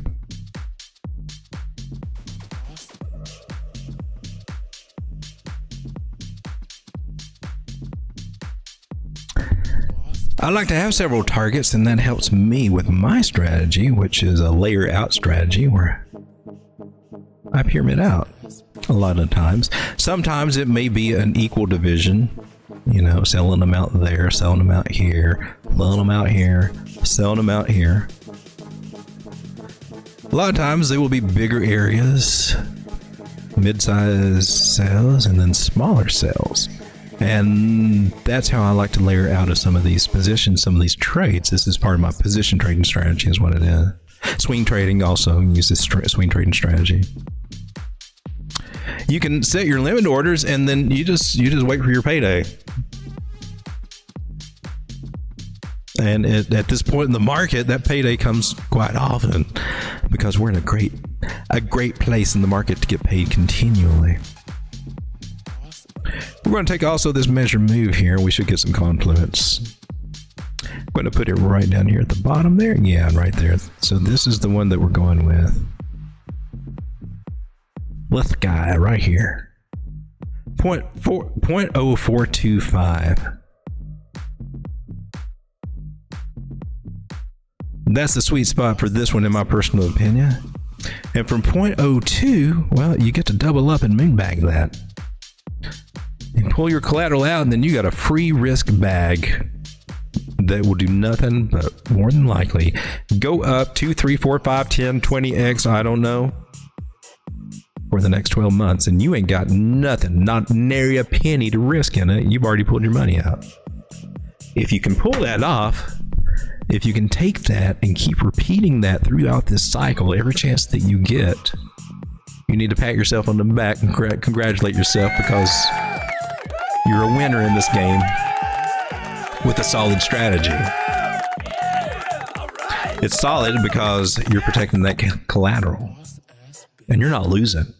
I like to have several targets, and that helps me with my strategy, which is a layer out strategy where I pyramid out a lot of times. Sometimes it may be an equal division, you know, selling them out there, selling them out here, selling them out here, selling them out here. A lot of times they will be bigger areas, mid-size sales, and then smaller sales. And that's how I like to layer out of some of these positions, some of these trades. This is part of my position trading strategy is what it is. Swing trading also uses swing trading strategy. You can set your limit orders and then you just wait for your payday. And at this point in the market, that payday comes quite often because we're in a great place in the market to get paid continually. We're going to take also this measure move here. We should get some confluence. I'm going to put it right down here at the bottom there. Yeah, right there. So this is the one that we're going with. This guy right here. 0.0425. That's the sweet spot for this one in my personal opinion. And from 0.02, well, you get to double up and moonbag that. And pull your collateral out, and then you got a free risk bag that will do nothing but more than likely go up 2, 3, 4, 5, 10, 20x, I don't know, for the next 12 months. And you ain't got nothing, not nary a penny to risk in it. You've already pulled your money out. If you can pull that off, if you can take that and keep repeating that throughout this cycle, every chance that you get, you need to pat yourself on the back and congratulate yourself because you're a winner in this game with a solid strategy. It's solid because you're protecting that collateral and you're not losing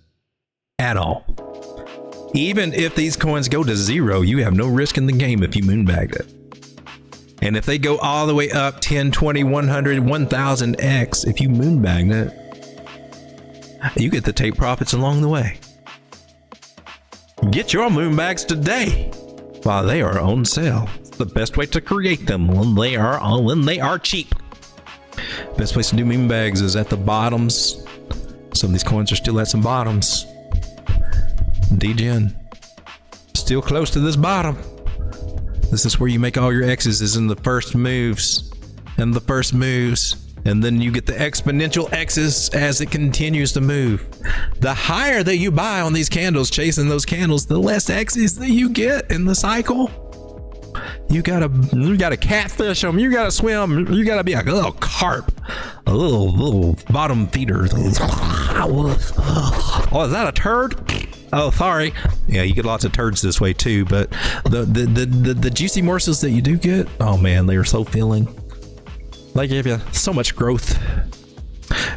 at all. Even if these coins go to zero, you have no risk in the game if you moonbagged it. And if they go all the way up 10, 20, 100, 1000x, if you moonbagged it, you get to take profits along the way. Get your moonbags today while they are on sale. It's the best way to create them when they are cheap. Best place to do moonbags is at the bottoms. Some of these coins are still at some bottoms. DGen, still close to this bottom. This is where you make all your X's, is in the first moves and the first moves. And then you get the exponential X's as it continues to move. The higher that you buy on these candles, chasing those candles, the less X's that you get in the cycle. You gotta catfish them. You gotta swim. You gotta be like a little carp, a little bottom feeder. Oh, is that a turd? Oh, sorry. Yeah, you get lots of turds this way too. But the juicy morsels that you do get, oh man, they are so filling. They give you so much growth.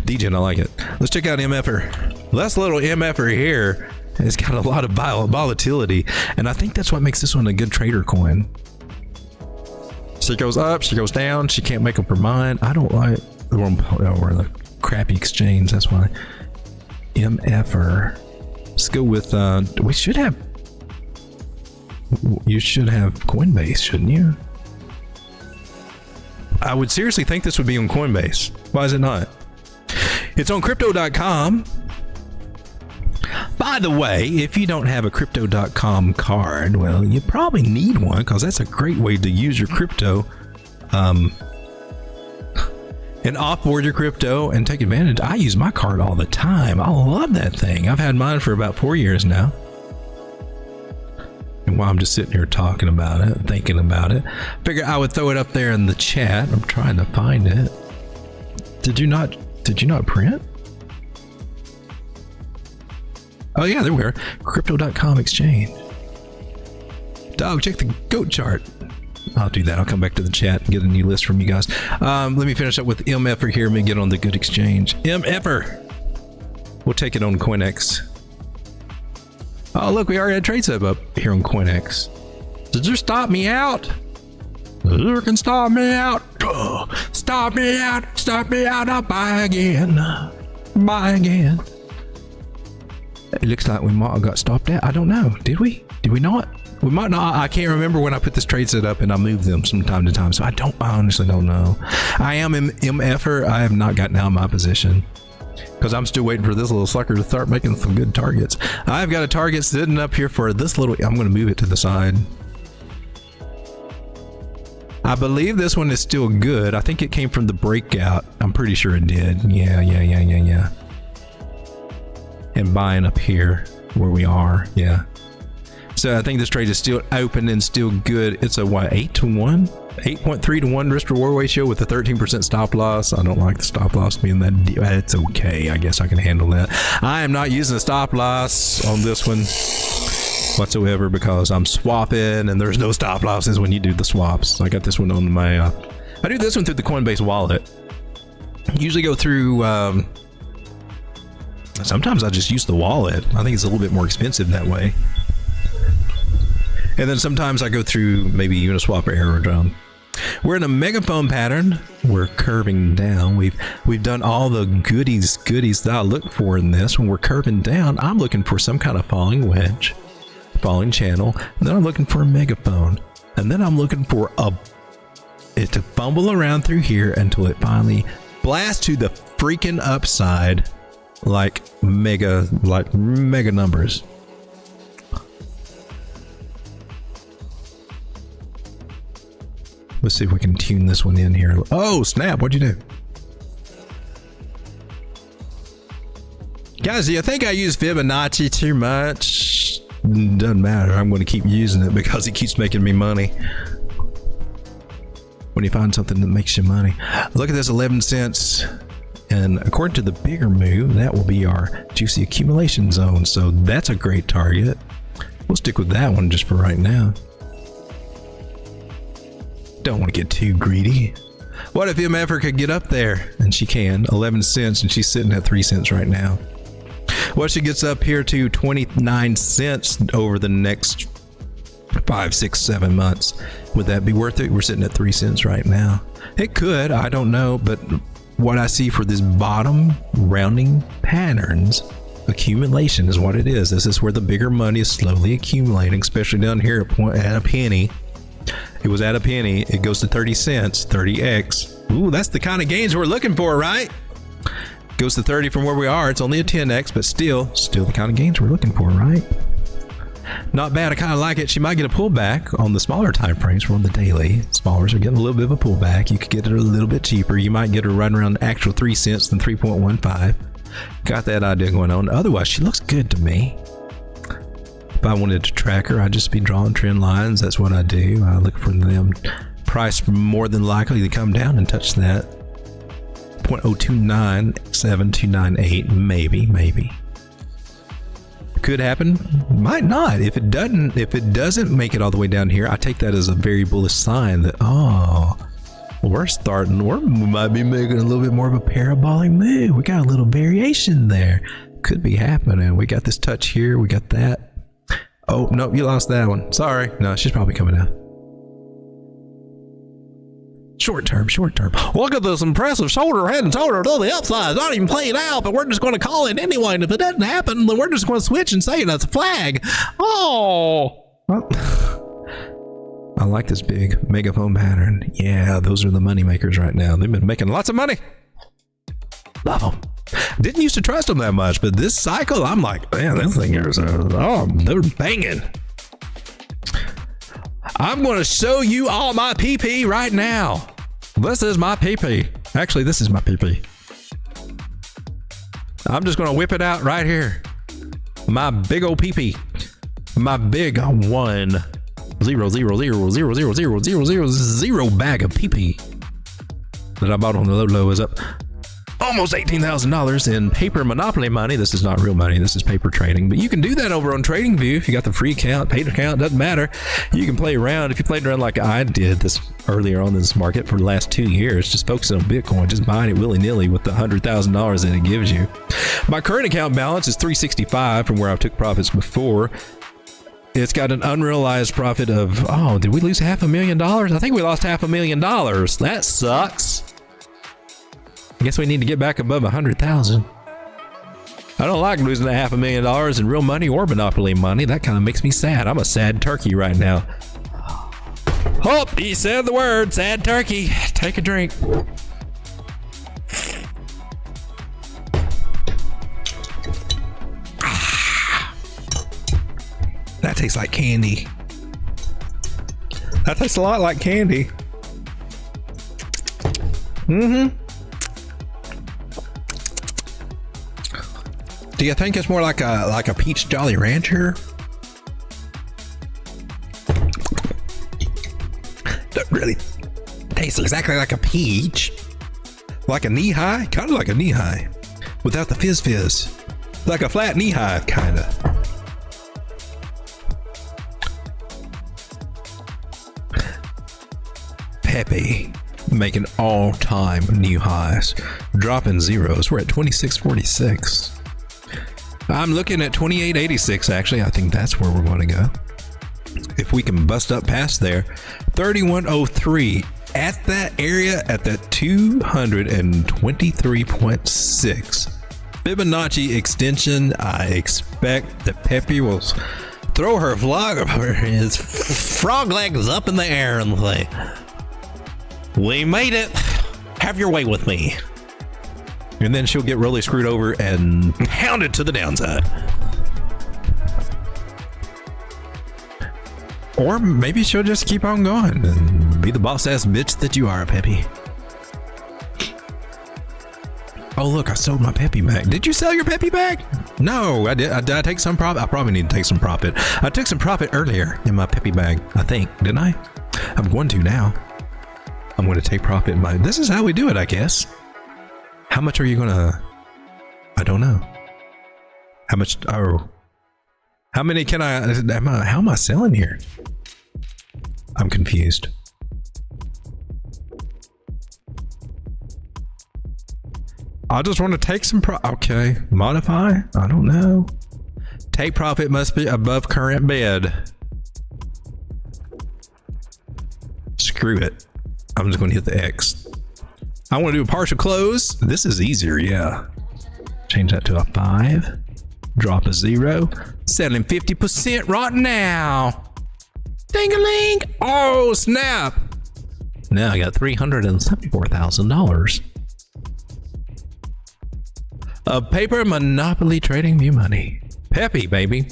DGen, I like it. Let's check out MFR. This little MFR here has got a lot of volatility, and I think that's what makes this one a good trader coin. She goes up, she goes down, she can't make up her mind. I don't like, we're in the crappy exchange, that's why. MFR. Let's go with, you should have Coinbase, shouldn't you? I would seriously think this would be on Coinbase. Why is it not? It's on Crypto.com. By the way, if you don't have a Crypto.com card, well, you probably need one because that's a great way to use your crypto and offboard your crypto and take advantage. I use my card all the time. I love that thing. I've had mine for about 4 years now. And while I'm just sitting here talking about it, thinking about it, figure I would throw it up there in the chat. I'm trying to find it. Did you not print? Oh yeah, there we are. Crypto.com exchange. Dog, check the goat chart. I'll do that. I'll come back to the chat and get a new list from you guys. Let me finish up with MFer here. Let me get on the good exchange. MFer. We'll take it on COINEX. Oh, look, we already had trade sub up here on COINEX. Did you stop me out? You can stop me out. Stop me out. Stop me out. I'll buy again. Buy again. It looks like we might have got stopped out. I don't know. Did we? Did we not? We might not. I can't remember when I put this trade set up and I moved them from time to time. So I honestly don't know. I am MFer. I have not gotten out of my position because I'm still waiting for this little sucker to start making some good targets. I've got a target sitting up here for this little. I'm going to move it to the side. I believe this one is still good. I think it came from the breakout. I'm pretty sure it did. Yeah. And buying up here where we are. Yeah. So I think this trade is still open and still good. It's a what, 8-to-1? 8.3 to 1 risk reward ratio with a 13% stop loss. I don't like the stop loss being that deep. It's okay. I guess I can handle that. I am not using a stop loss on this one whatsoever because I'm swapping and there's no stop losses when you do the swaps. I got this one on my I do this one through the Coinbase wallet. Usually go through sometimes I just use the wallet. I think it's a little bit more expensive that way. And then sometimes I go through maybe Uniswap or Aerodrome. We're in a megaphone pattern. We're curving down. We've done all the goodies that I look for in this. When we're curving down, I'm looking for some kind of falling wedge, falling channel, and then I'm looking for a megaphone, and then I'm looking for it to fumble around through here until it finally blasts to the freaking upside, like mega numbers. Let's see if we can tune this one in here. Oh snap! What'd you do, guys? Do you think I use Fibonacci too much? Doesn't matter. I'm going to keep using it because it keeps making me money. When you find something that makes you money, look at this, 11 cents. And according to the bigger move, that will be our juicy accumulation zone. So that's a great target. We'll stick with that one just for right now. Don't want to get too greedy. What if MFer could get up there? And she can. 11 cents, and she's sitting at 3 cents right now. What if she gets up here to 29 cents over the next 5, 6, 7 months? Would that be worth it? We're sitting at 3 cents right now. It could. I don't know. But what I see for this bottom rounding patterns, accumulation is what it is. This is where the bigger money is slowly accumulating, especially down here at a penny. It was at a penny. It goes to 30 cents, 30x. Ooh, that's the kind of gains we're looking for, right? Goes to 30 from where we are. It's only a 10x, but still the kind of gains we're looking for, right? Not bad. I kind of like it. She might get a pullback on the smaller time frames. We're on the daily. Smallers are getting a little bit of a pullback. You could get it a little bit cheaper. You might get her right around actual 3 cents than 3.15. Got that idea going on. Otherwise, she looks good to me. If I wanted to track her, I'd just be drawing trend lines. That's what I do. I look for them price more than likely to come down and touch that 0.029728. Maybe. Could happen, might not. If it doesn't make it all the way down here, I take that as a very bullish sign that we might be making a little bit more of a parabolic move. We got a little variation there. Could be happening. We got this touch here. We got that. Oh, nope, you lost that one. Sorry. No, she's probably coming down. Short term. Look at this impressive shoulder, head and shoulder to the upside. It's not even playing out, but we're just going to call it anyway. And if it doesn't happen, then we're just going to switch and say that's a flag. Oh. I like this big megaphone pattern. Yeah, those are the money makers right now. They've been making lots of money. Love them. Didn't used to trust them that much, but this cycle, I'm like, man, this thing is, they're banging. I'm going to show you all my PP right now. This is my PP. Actually, this is my PP. I'm just going to whip it out right here. My big old PP. My big 1,0,0,0,0,0,0,0,0,0 bag of PP that I bought on the low is up almost $18,000 in paper monopoly money. This is not real money. This is paper trading. But you can do that over on TradingView. If you got the free account, paid account, doesn't matter. You can play around. If you played around like I did this earlier on in this market for the last 2 years, just focusing on Bitcoin, just buying it willy-nilly with the $100,000 that it gives you. My current account balance is $365 from where I took profits before. It's got an unrealized profit of, oh, did we lose $500,000? I think we lost $500,000. That sucks. I guess we need to get back above 100,000. I don't like losing $500,000 in real money or monopoly money. That kind of makes me sad. I'm a sad turkey right now. Oh, he said the word, sad turkey. Take a drink. That tastes like candy. That tastes a lot like candy. Mm-hmm. Do you think it's more like a peach Jolly Rancher? That really tastes exactly like a peach. Like a knee high? Kind of like a knee high. Without the fizz. Like a flat knee high, kind of. Pepe making all-time new highs, dropping zeros. We're at 26.46. I'm looking at 28.86 actually. I think that's where we're going to go. If we can bust up past there, 31.03 at that area at that 223.6 Fibonacci extension. I expect that Pepe will throw her his frog legs up in the air and say, "We made it. Have your way with me." And then she'll get really screwed over and pounded to the downside. Or maybe she'll just keep on going and be the boss ass bitch that you are, Pepe. Oh look, I sold my Pepe back. Did you sell your Pepe back? No, I did. Did I take some profit? I probably need to take some profit. I took some profit earlier in my Pepe bag, I think, didn't I? I'm going to now. I'm going to take profit in my... This is how we do it, I guess. How much are you going to... I don't know. How much... Oh. How many can I... How am I selling here? I'm confused. I just want to take some okay. Modify? I don't know. Take profit must be above current bid. Screw it. I'm just going to hit the X. I want to do a partial close. This is easier, yeah. Change that to a 5. Drop a 0. Selling 50% right now. Ding-a-ling. Oh, snap. Now I got $374,000 of paper monopoly TradingView money. Pepe, baby.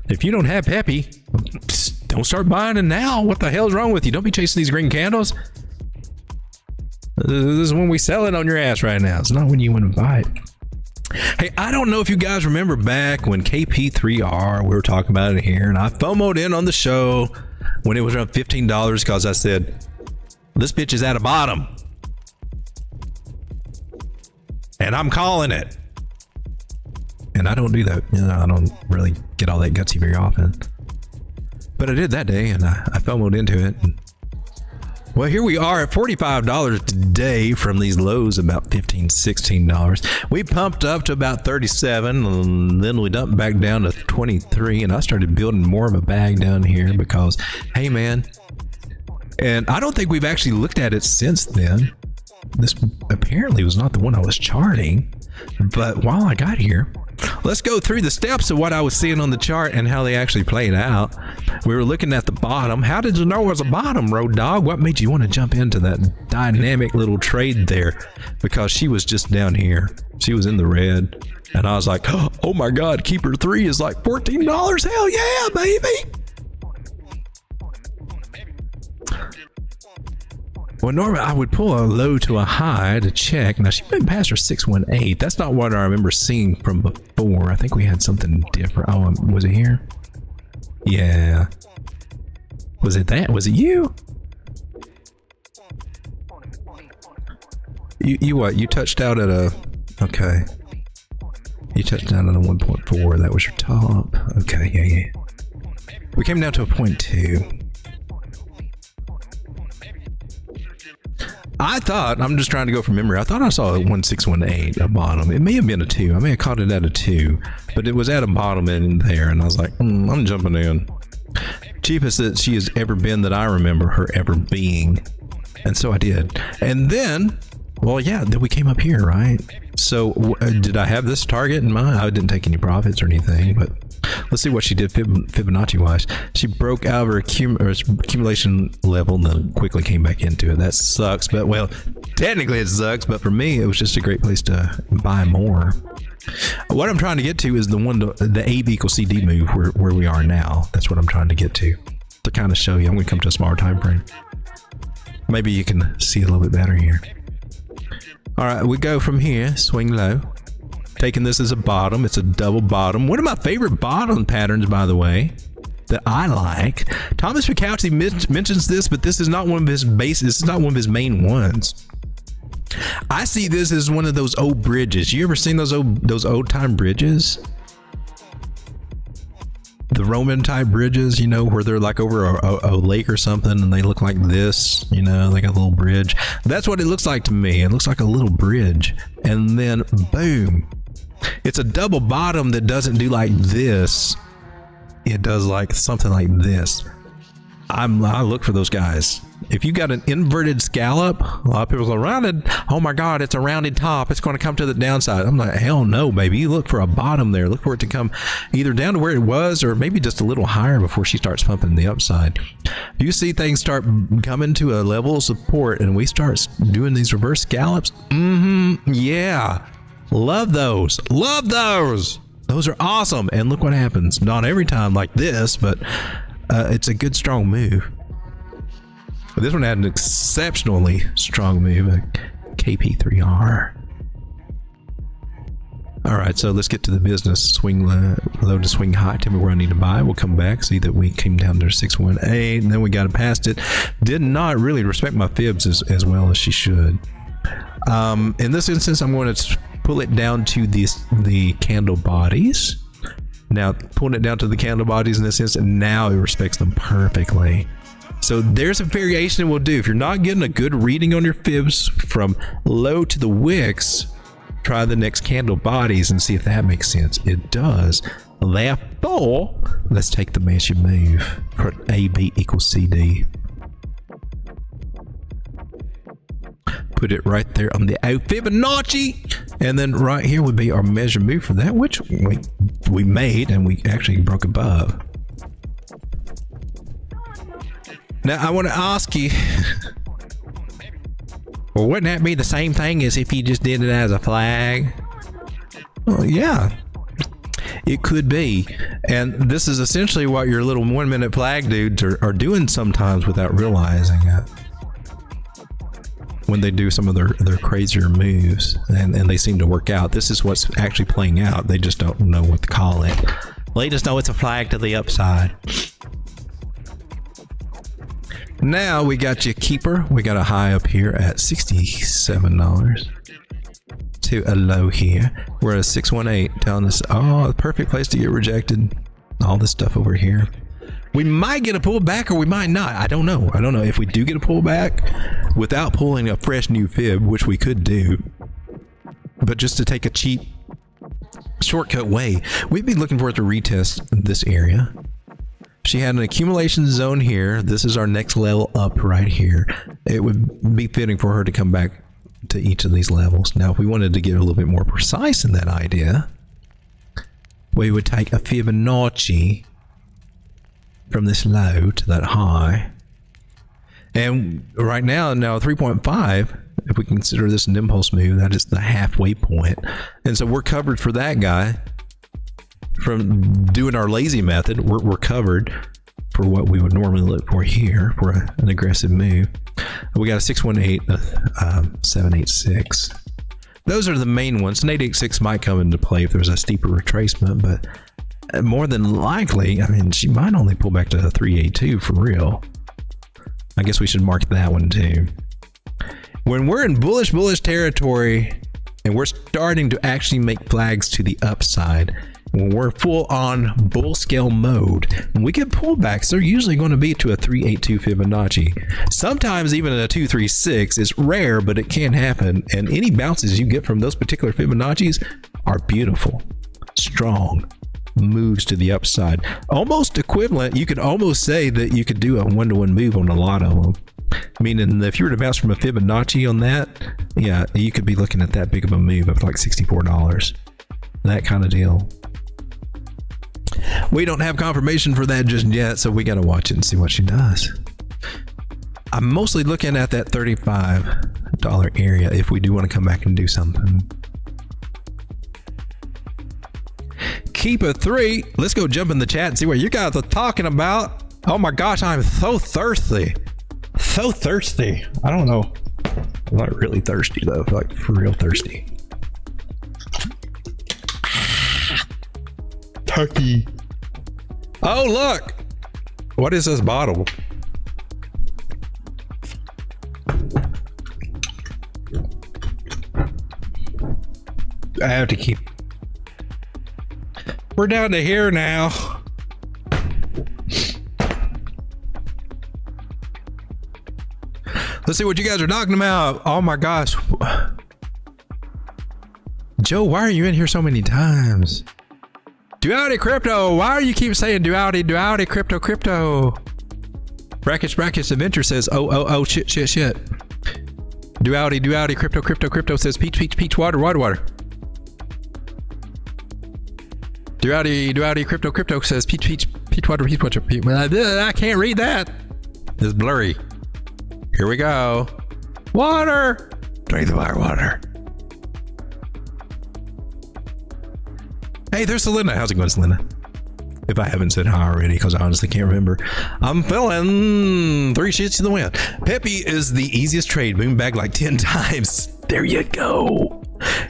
If you don't have Pepe, don't start buying it now. What the hell's wrong with you? Don't be chasing these green candles. This is when we sell it on your ass right now. It's not when you want to buy it. Hey, I don't know if you guys remember back when KP3R, we were talking about it here, and I FOMO'd in on the show when it was around $15 because I said, this bitch is at a bottom. And I'm calling it. And I don't do that. You know, I don't really get all that gutsy very often. But I did that day, and I FOMO'd into it. And, well, here we are at $45 today from these lows about $15, $16. We pumped up to about 37, and then we dumped back down to 23, and I started building more of a bag down here because, hey, man, and I don't think we've actually looked at it since then. This apparently was not the one I was charting, but while I got here, let's go through the steps of what I was seeing on the chart and how they actually played out. We were looking at the bottom. How did you know it was a bottom, Road Dog? What made you want to jump into that dynamic little trade there? Because she was just down here. She was in the red. And I was like, oh my God, Keeper 3 is like $14. Hell yeah, baby. Well, normally I would pull a low to a high to check. Now, she went past her 618. That's not what I remember seeing from before. I think we had something different. Oh, was it here? Yeah. Was it that? Was it you? You what? You touched out at a, okay. You touched down at a 1.4. That was your top. Okay, yeah. We came down to a 0.2. I thought, I'm just trying to go from memory, I thought I saw a 1618 at bottom. It may have been a 2. I may have caught it at a 2, but it was at a bottom in there, and I was like, I'm jumping in. Cheapest that she has ever been that I remember her ever being. And so I did. And then, well, yeah, then we came up here, right? So did I have this target in mind? I didn't take any profits or anything, but let's see what she did Fibonacci wise. She broke out of her accumulation level and then quickly came back into it. That sucks, but well, technically it sucks, but for me, it was just a great place to buy more. What I'm trying to get to is the AB equals CD move where we are now. That's what I'm trying to get to kind of show you. I'm going to come to a smaller time frame. Maybe you can see it a little bit better here. All right, we go from here, swing low. Taking this as a bottom, it's a double bottom. One of my favorite bottom patterns, by the way, that I like. Thomas Bukowski mentions this, but this is not one of his bases. This is not one of his main ones. I see this as one of those old bridges. You ever seen those old time bridges? The Roman type bridges, you know, where they're like over a lake or something and they look like this, you know, like a little bridge. That's what it looks like to me. It looks like a little bridge. And then boom. It's a double bottom that doesn't do like this. It does like something like this. I look for those guys. If you got an inverted scallop, a lot of people go, rounded. Oh my God, it's a rounded top. It's going to come to the downside. I'm like, hell no, baby. You look for a bottom there. Look for it to come either down to where it was or maybe just a little higher before she starts pumping the upside. You see things start coming to a level of support and we start doing these reverse scallops. Yeah. Love those. Love those. Those are awesome. And look what happens. Not every time like this, but it's a good, strong move. But this one had an exceptionally strong move, a KP3R. All right, so let's get to the business. Swing low to swing high. Tell me where I need to buy. We'll come back, see that we came down to 618, and then we got it past it. Did not really respect my fibs as well as she should. In this instance, I'm going to pull it down to the candle bodies. Now, pulling it down to the candle bodies in this instance, now it respects them perfectly. So there's a variation we'll do. If you're not getting a good reading on your fibs from low to the wicks, try the next candle bodies and see if that makes sense. It does. Therefore, let's take the massive move for AB equals CD. Put it right there on the Fibonacci, and then right here would be our measure move for that, which we made and we actually broke above. Now I want to ask you, well, wouldn't that be the same thing as if you just did it as a flag? Well, yeah, it could be. And this is essentially what your little 1 minute flag dudes are doing sometimes without realizing it. When they do some of their crazier moves and they seem to work out. This is what's actually playing out. They just don't know what to call it. They just know it's a flag to the upside. Now we got your keeper. We got a high up here at $67 to a low here. We're at 618 telling us, oh, the perfect place to get rejected. All this stuff over here. We might get a pullback or we might not. I don't know. I don't know if we do get a pullback without pulling a fresh new fib, which we could do. But just to take a cheap shortcut way, we'd be looking for it to retest this area. She had an accumulation zone here. This is our next level up right here. It would be fitting for her to come back to each of these levels. Now, if we wanted to get a little bit more precise in that idea, we would take a Fibonacci from this low to that high. And right now 3.5, if we consider this an impulse move, that is the halfway point. And so we're covered for that guy. From doing our lazy method, we're covered for what we would normally look for here for an aggressive move. We got a 618, 786. Those are the main ones. An 886 might come into play if there's a steeper retracement, but more than likely, I mean, she might only pull back to a 382 for real. I guess we should mark that one too. When we're in bullish territory and we're starting to actually make flags to the upside, when we're full on bull scale mode, when we get pullbacks, they're usually going to be to a 382 Fibonacci. Sometimes even a 236. It's rare, but it can happen. And any bounces you get from those particular Fibonaccis are beautiful, strong moves to the upside. Almost equivalent. You could almost say that you could do a 1-to-1 move on a lot of them. Meaning if you were to bounce from a Fibonacci on that, yeah, you could be looking at that big of a move of like $64. That kind of deal. We don't have confirmation for that just yet, so we got to watch it and see what she does. I'm mostly looking at that $35 area if we do want to come back and do something. Keep a 3. Let's go jump in the chat and see what you guys are talking about. Oh my gosh, I'm so thirsty. So thirsty. I don't know. I'm not really thirsty though, like for real thirsty. Turkey. Oh, look. What is this bottle? I have to keep. We're down to here now. Let's see what you guys are talking about. Oh my gosh. Joe, why are you in here so many times? Duality crypto. Why do you keep saying duality, crypto? Brackets adventure says, oh, shit. Duality, crypto says peach, water. Duality, crypto says peach, water. I can't read that. It's blurry. Here we go. Water. Drink the water. Hey, there's Selena. How's it going, Selena? If I haven't said hi already, because I honestly can't remember. I'm feeling 3 shits in the wind. Peppy is the easiest trade. Moon bag like 10 times. There you go.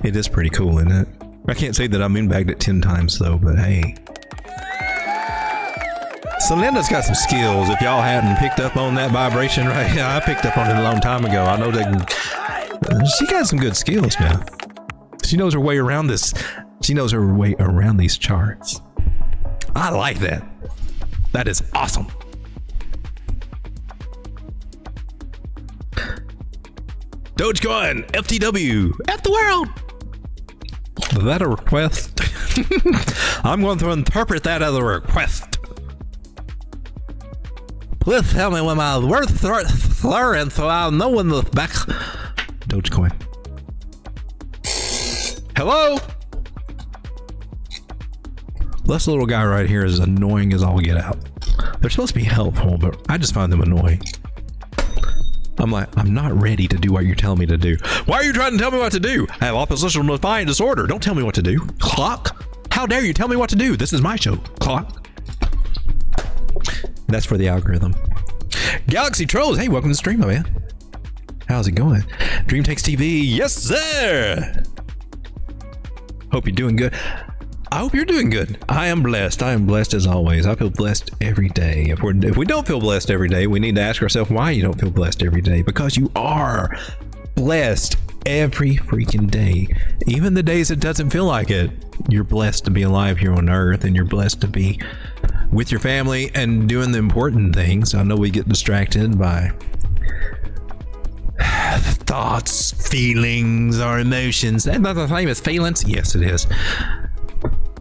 It is pretty cool, isn't it? I can't say that I moon bagged it 10 times though, but hey. Selena's got some skills. If y'all hadn't picked up on that vibration right here, I picked up on it a long time ago. I know that she got some good skills now. She knows her way around this. She knows her way around these charts. I like that. That is awesome. Dogecoin, FTW, F the world. Is that a request? I'm going to interpret that as a request. Please tell me when my words start slurring so I'll know when the back. Dogecoin. Hello? This little guy right here is annoying as all get out. They're supposed to be helpful, but I just find them annoying. I'm like, I'm not ready to do what you're telling me to do. Why are you trying to tell me what to do? I have oppositional defiant disorder. Don't tell me what to do. Clock? How dare you tell me what to do? This is my show. Clock. That's for the algorithm. Galaxy Trolls. Hey, welcome to the stream, my man. How's it going? Dream Takes TV. Yes, sir. Hope you're doing good. I hope you're doing good. I am blessed. I am blessed as always. I feel blessed every day. If we don't feel blessed every day, we need to ask ourselves why you don't feel blessed every day. Because you are blessed every freaking day. Even the days it doesn't feel like it. You're blessed to be alive here on Earth, and you're blessed to be with your family and doing the important things. I know we get distracted by thoughts, feelings, or emotions. That's not the same as feelings. Yes, it is.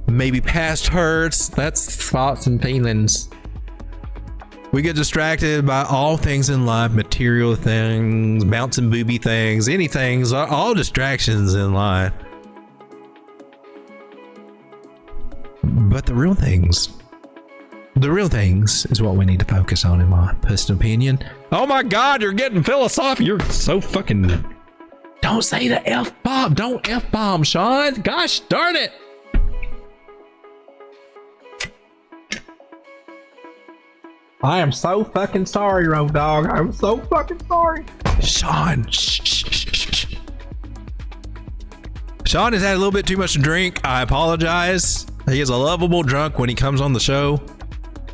Maybe past hurts. That's thoughts and feelings. We get distracted by all things in life, material things, bouncing booby things, anything, all distractions in life. But the real things is what we need to focus on, in my personal opinion. Oh my God, you're getting philosophical. You're so fucking... Don't say the F-bomb. Don't F-bomb, Sean. Gosh darn it. I am so fucking sorry, Road Dog. I'm so fucking sorry. Sean. Shh. Sean has had a little bit too much to drink. I apologize. He is a lovable drunk when he comes on the show.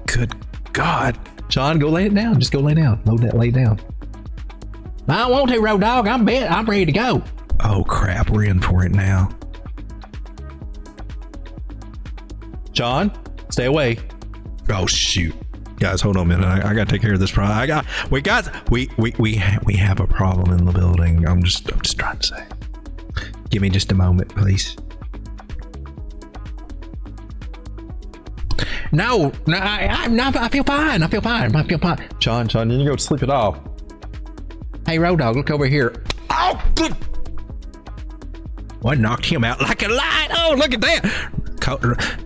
Good God. Sean, go lay it down. Just go lay down. Lay down. I don't want to, Road Dog. I'm ready to go. Oh crap, we're in for it now. John, stay away. Oh shoot. Guys, hold on a minute. I gotta take care of this problem. We have a problem in the building. I'm just trying to say. Give me just a moment, please. No, I feel fine. I feel fine. John, you need to go sleep it off. Hey, Road Dog, look over here. Oh, good. Well, I knocked him out like a light. Oh, look at that.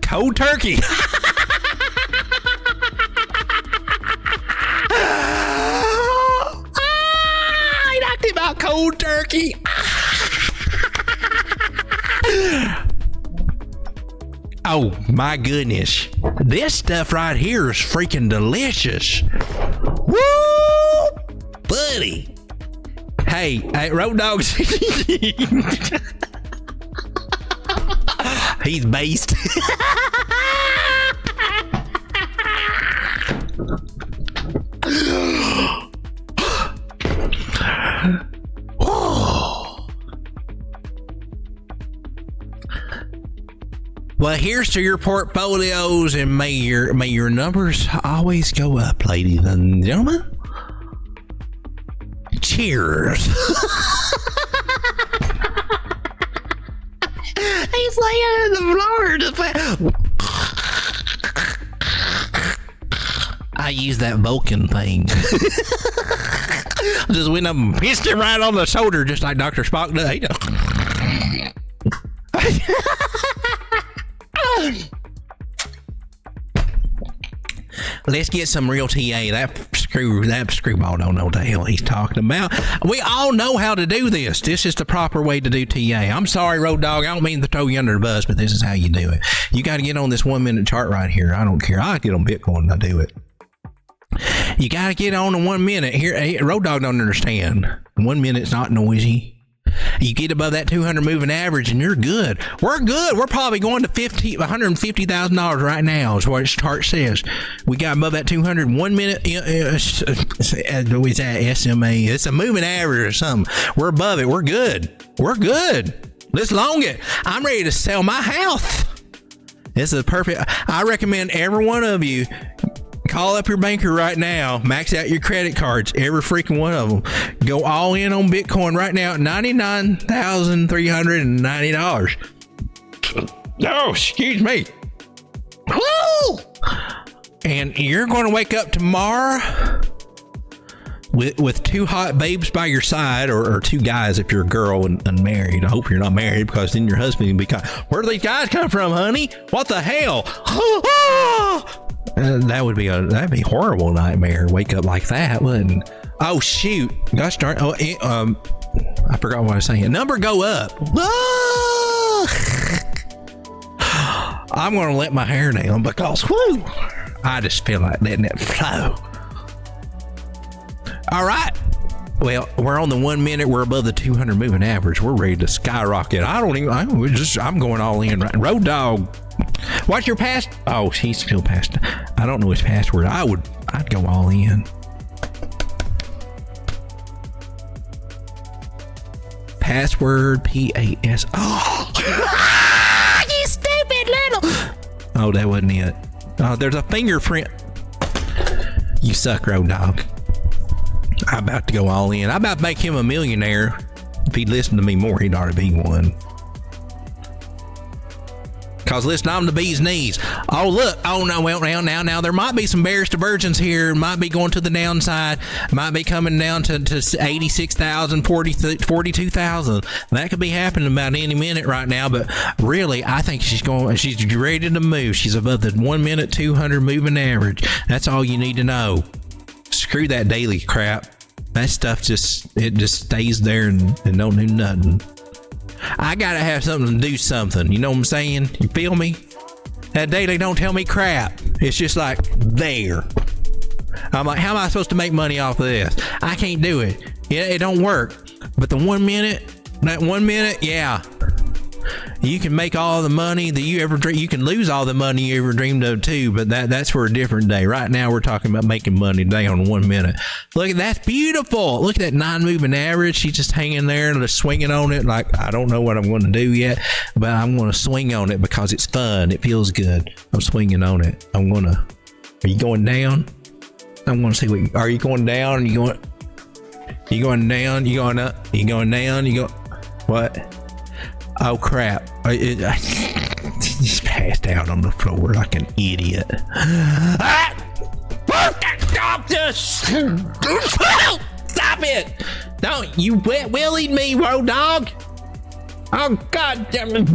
Cold turkey. I knocked him out cold turkey. Oh my goodness. This stuff right here is freaking delicious. Woo! Buddy. Hey, Road Dog. He's based. Well, here's to your portfolios, and may your numbers always go up, ladies and gentlemen. Cheers. He's laying on the floor. I use that Vulcan thing. Just went up and pissed him right on the shoulder, just like Dr. Spock did. Let's get some real TA. That screwball don't know what the hell he's talking about. We all know how to do this. This is the proper way to do TA. I'm sorry, Road Dog. I don't mean to throw you under the bus, but this is how you do it. You got to get on this 1 minute chart right here. I don't care. I get on Bitcoin and I do it. You got to get on the 1 minute. Here, Road Dog don't understand. 1 minute's not noisy. You get above that 200 moving average and you're good. We're good. We're probably going to $150,000 right now is what its chart says. We got above that 200 1 minute. Is that SMA? It's a moving average or something. We're above it. We're good. We're good. Let's long it. I'm ready to sell my house. This is perfect. I recommend every one of you call up your banker right now, max out your credit cards, every freaking one of them. Go all in on Bitcoin right now at $99,390. Oh, excuse me. Woo! And you're going to wake up tomorrow with two hot babes by your side, or two guys if you're a girl and unmarried. I hope you're not married, because then your husband can be where do these guys come from, honey? What the hell? That'd be a horrible nightmare. Wake up like that, wouldn't? Oh shoot! Gosh darn! Oh, I forgot what I was saying. Number go up. I'm gonna let my hair down because whoo! I just feel like letting it flow. All right. Well, we're on the 1 minute. We're above the 200 moving average. We're ready to skyrocket. I'm going all in. Right. Road Dog. What's your pass? Oh, he's still passed. I don't know his password. I'd go all in. Password PAS. Oh, you stupid little. Oh, that wasn't it. Oh, there's a fingerprint. You suck, Road Dog. I'm about to go all in. I'm about to make him a millionaire. If he'd listen to me more, he'd already be one. Because listen, I'm the bee's knees. Oh, look. Oh, no. Well, now, there might be some bearish divergence here. Might be going to the downside. Might be coming down to 86,000, 42,000. That could be happening about any minute right now. But really, I think she's ready to move. She's above the 1 minute, 200 moving average. That's all you need to know. Screw that daily crap. That stuff just stays there and don't do nothing. I gotta have something to do something. You know what I'm saying? You feel me? That daily don't tell me crap. It's just like there. I'm like, how am I supposed to make money off of this? I can't do it. It don't work. But the 1 minute, that 1 minute, yeah. You can make all the money that you ever dream. You can lose all the money you ever dreamed of too, but that's for a different day. Right now, we're talking about making money today on 1 minute. Look, that's beautiful. Look at that 9 moving average. She's just hanging there and just swinging on it. Like, I don't know what I'm going to do yet, but I'm going to swing on it because it's fun. It feels good. I'm swinging on it. Are you going down? I'm going to see are you going down? You going down? You going up? You going down? You go, what? Oh crap. I just passed out on the floor like an idiot. Stop this! Stop it! Don't you wet-willied me, road dog! Oh god damn it!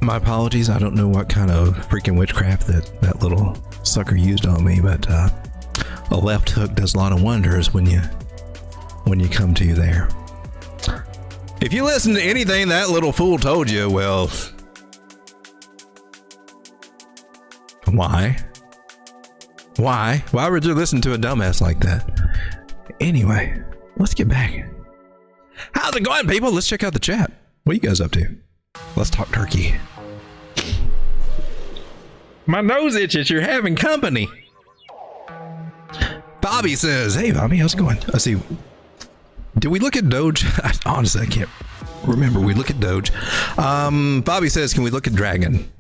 My apologies. I don't know what kind of freaking witchcraft that little sucker used on me, but a left hook does a lot of wonders when you come to there. If you listen to anything that little fool told you, well, why would you listen to a dumbass like that? Anyway, let's get back. How's it going, people? Let's check out the chat. What are you guys up to? Let's talk turkey. My nose itches. You're having company. Bobby says, hey, Bobby, how's it going? Let's see. Did we look at Doge? Honestly, I can't remember. We look at Doge. Bobby says, can we look at Dragon?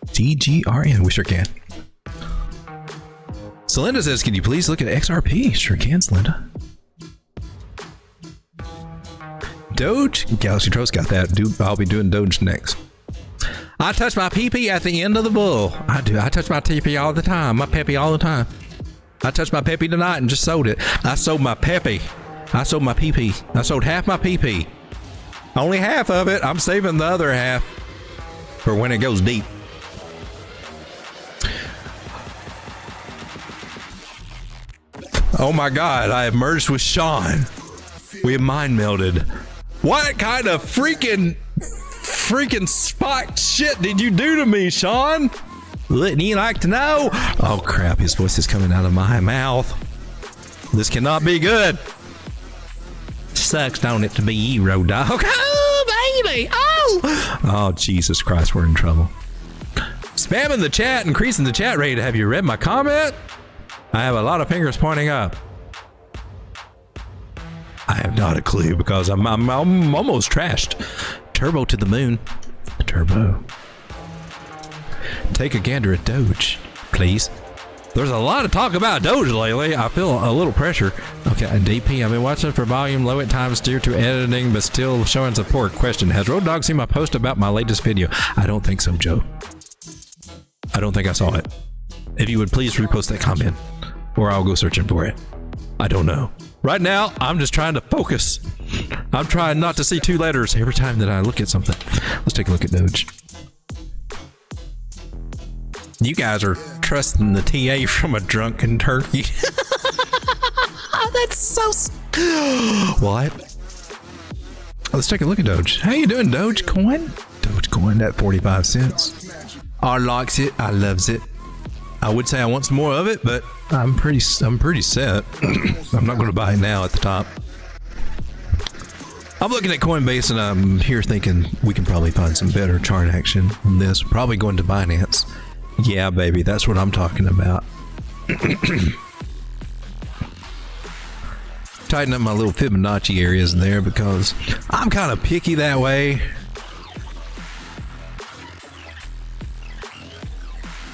DGRN. We sure can. Celinda says, can you please look at XRP? Sure can, Celinda. Doge? Galaxy Trust got that. Dude, I'll be doing Doge next. I touch my PP at the end of the bull. I do. I touch my TP all the time. My peppy all the time. I touched my peppy tonight and just sold it. I sold my peppy. I sold my PP. I sold half my PP. Only half of it. I'm saving the other half for when it goes deep. Oh my God. I have merged with Sean. We have mind melded. What kind of freaking spot shit did you do to me, Sean? Wouldn't you like to know? Oh crap, his voice is coming out of my mouth. This cannot be good. Sucks, don't it, to be you, road dog? Oh, baby! Oh, Jesus Christ, we're in trouble. Spamming the chat, increasing the chat rate. Have you read my comment? I have a lot of fingers pointing up. I have not a clue because I'm almost trashed. Turbo to the moon. Turbo. Take a gander at Doge, please. There's a lot of talk about Doge lately. I feel a little pressure. Okay, DP, I've been watching for volume low at times due to editing, but still showing support. Question, has Road Dogg seen my post about my latest video? I don't think so, Joe. I don't think I saw it. If you would please repost that comment, or I'll go searching for it. I don't know. Right now, I'm just trying to focus. I'm trying not to see two letters every time that I look at something. Let's take a look at Doge. You guys are trusting the TA from a drunken turkey. That's so... What? Let's take a look at Doge. How you doing, Dogecoin? Dogecoin at 45 cents. I likes it. I loves it. I would say I want some more of it, but I'm pretty set. I'm not going to buy it now at the top. I'm looking at Coinbase and I'm here thinking we can probably find some better chart action on this. Probably going to Binance. Yeah, baby, that's what I'm talking about. Tighten up my little Fibonacci areas there because I'm kind of picky that way.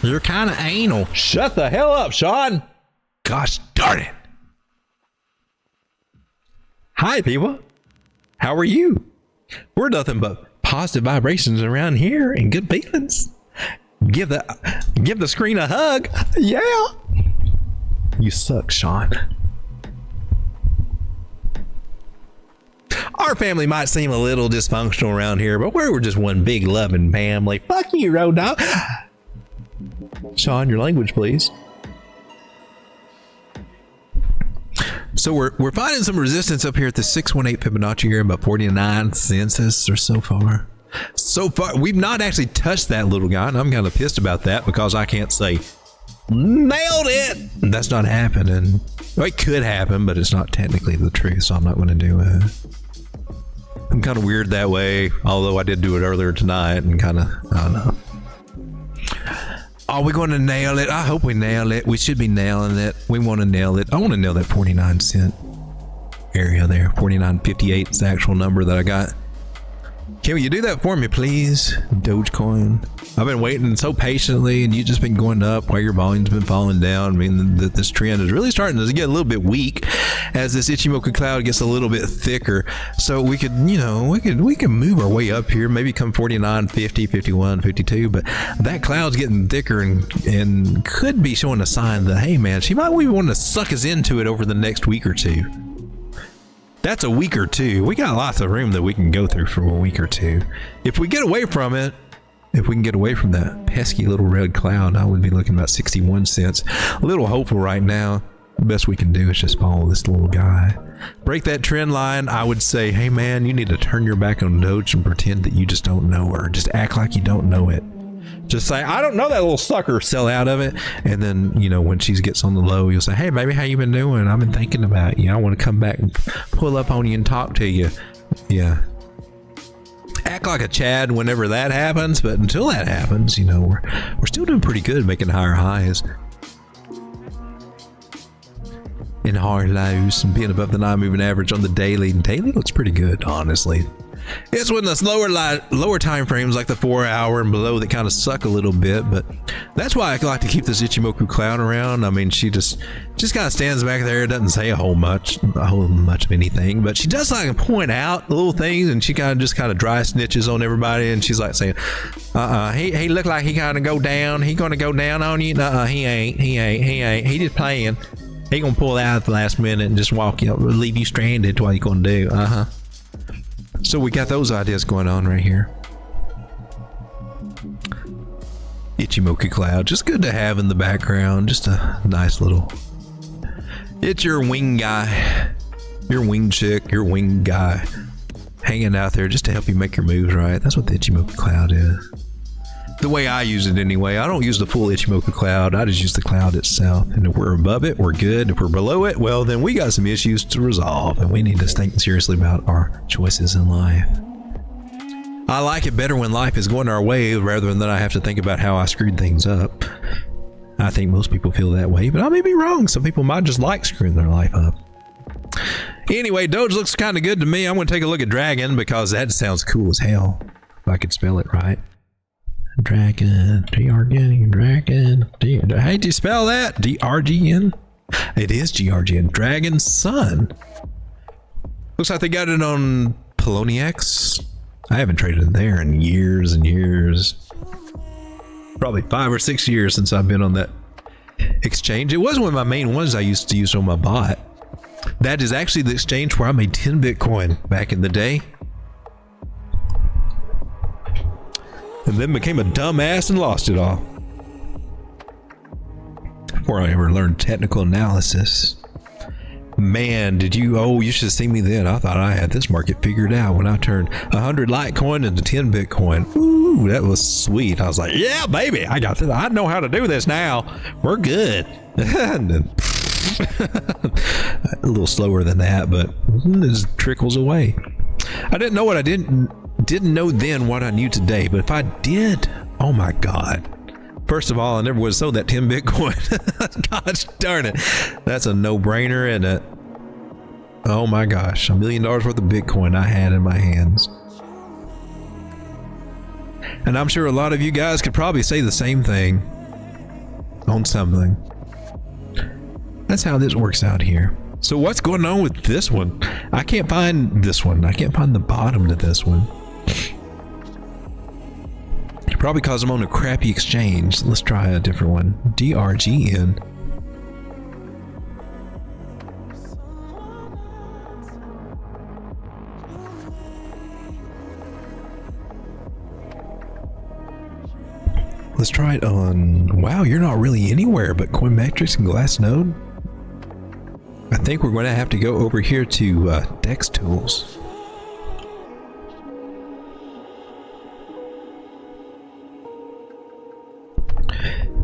You're kind of anal. Shut the hell up, Sean. Gosh darn it. Hi, people. How are you? We're nothing but positive vibrations around here and good feelings. Give the screen a hug. Yeah. You suck, Sean. Our family might seem a little dysfunctional around here, but we're just one big loving family. Fuck you, Road Dogg. Sean, your language, please. So we're finding some resistance up here at the 618 Fibonacci area, about 49 cents or so far. So far, we've not actually touched that little guy, and I'm kind of pissed about that because I can't say Nailed it. That's not happening. Well, it could happen, but it's not technically the truth, so I'm not going to do it. I'm kind of weird that way, although I did do it earlier tonight and kind of, I don't know. Are we going to nail it? I hope we nail it. We should be nailing it. We want to nail it. I want to nail that 49 cent area there. 49.58 is the actual number that I got. Can you do that for me, please? Dogecoin. I've been waiting so patiently, and you've just been going up while your volume's been falling down. I mean, this trend is really starting to get a little bit weak as this Ichimoku cloud gets a little bit thicker. So we could, you know, we can move our way up here, maybe come 49, 50, 51, 52. But that cloud's getting thicker and could be showing a sign that, hey, man, she might want to suck us into it over the next week or two. That's a week or two. We got lots of room that we can go through for a week or two. If we get away from it, if we can get away from that pesky little red cloud, I would be looking about 61 cents. A little hopeful right now. The best we can do is just follow this little guy. Break that trend line. I would say, hey man, you need to turn your back on Doge and pretend that you just don't know her. Just act like you don't know it. Just say, I don't know that little sucker, sell out of it. And then, you know, when she gets on the low, you'll say, hey, baby, how you been doing? I've been thinking about you. I want to come back and pull up on you and talk to you. Yeah. Act like a Chad whenever that happens. But until that happens, you know, we're still doing pretty good making higher highs. In hard lows and being above the 9-moving average on the daily. Daily looks pretty good, honestly. It's when the lower time frames like the 4-hour and below that kind of suck a little bit, but that's why I like to keep this Ichimoku cloud around. I mean, she just kind of stands back there, doesn't say a whole much of anything, but she does like to point out the little things, and she kind of dry snitches on everybody, and she's like saying, he look like he kind of go down. He gonna go down on you? He ain't. He just playing. He gonna pull out at the last minute and just walk you, leave you stranded. What you gonna do? So we got those ideas going on right here. Ichimoku cloud, just good to have in the background. Just a nice little. It's your wing guy, your wing chick, your wing guy, hanging out there just to help you make your moves right. That's what the Ichimoku cloud is. The way I use it anyway. I don't use the full Ichimoku cloud. I just use the cloud itself. And if we're above it, we're good. If we're below it, well, then we got some issues to resolve, and we need to think seriously about our choices in life. I like it better when life is going our way rather than I have to think about how I screwed things up. I think most people feel that way, but I may be wrong. Some people might just like screwing their life up. Anyway, Doge looks kind of good to me. I'm going to take a look at Dragon because that sounds cool as hell. If I could spell it right. Dragon, D-R-G-N, Dragon, how do you spell that? D-R-G-N? It is G-R-G-N, Dragon Sun. Looks like they got it on KuCoin. I haven't traded in there in years and years. Probably 5 or 6 years since I've been on that exchange. It was one of my main ones I used to use on my bot. That is actually the exchange where I made 10 Bitcoin back in the day. And then became a dumbass and lost it all. Before I ever learned technical analysis. Man, you should have seen me then. I thought I had this market figured out when I turned 100 Litecoin into 10 Bitcoin. Ooh, that was sweet. I was like, yeah, baby, I got this. I know how to do this now. We're good. And then, a little slower than that, but it just trickles away. I didn't know what I didn't know then what I knew today, but if I did, oh my God. First of all, I never would have sold that 10 Bitcoin. Gosh darn it. That's a no-brainer, and oh my gosh, $1 million worth of Bitcoin I had in my hands. And I'm sure a lot of you guys could probably say the same thing on something. That's how this works out here. So what's going on with this one? I can't find this one. I can't find the bottom to this one. Probably because I'm on a crappy exchange. Let's try a different one. DRGN. Let's try it on, wow, you're not really anywhere but Tokenmetrics and Glassnode. I think we're going to have to go over here to Dex Tools.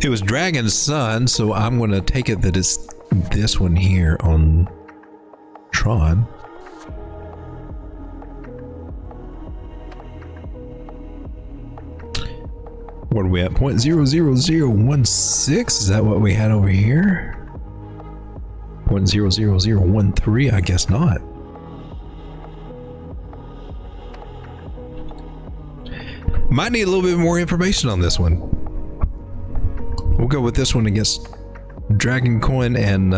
It was Dragon's Son, so I'm going to take it that it's this one here on Tron. What are we at? 0.00016? Is that what we had over here? 0.00013? I guess not. Might need a little bit more information on this one. We'll go with this one against Dragon Coin and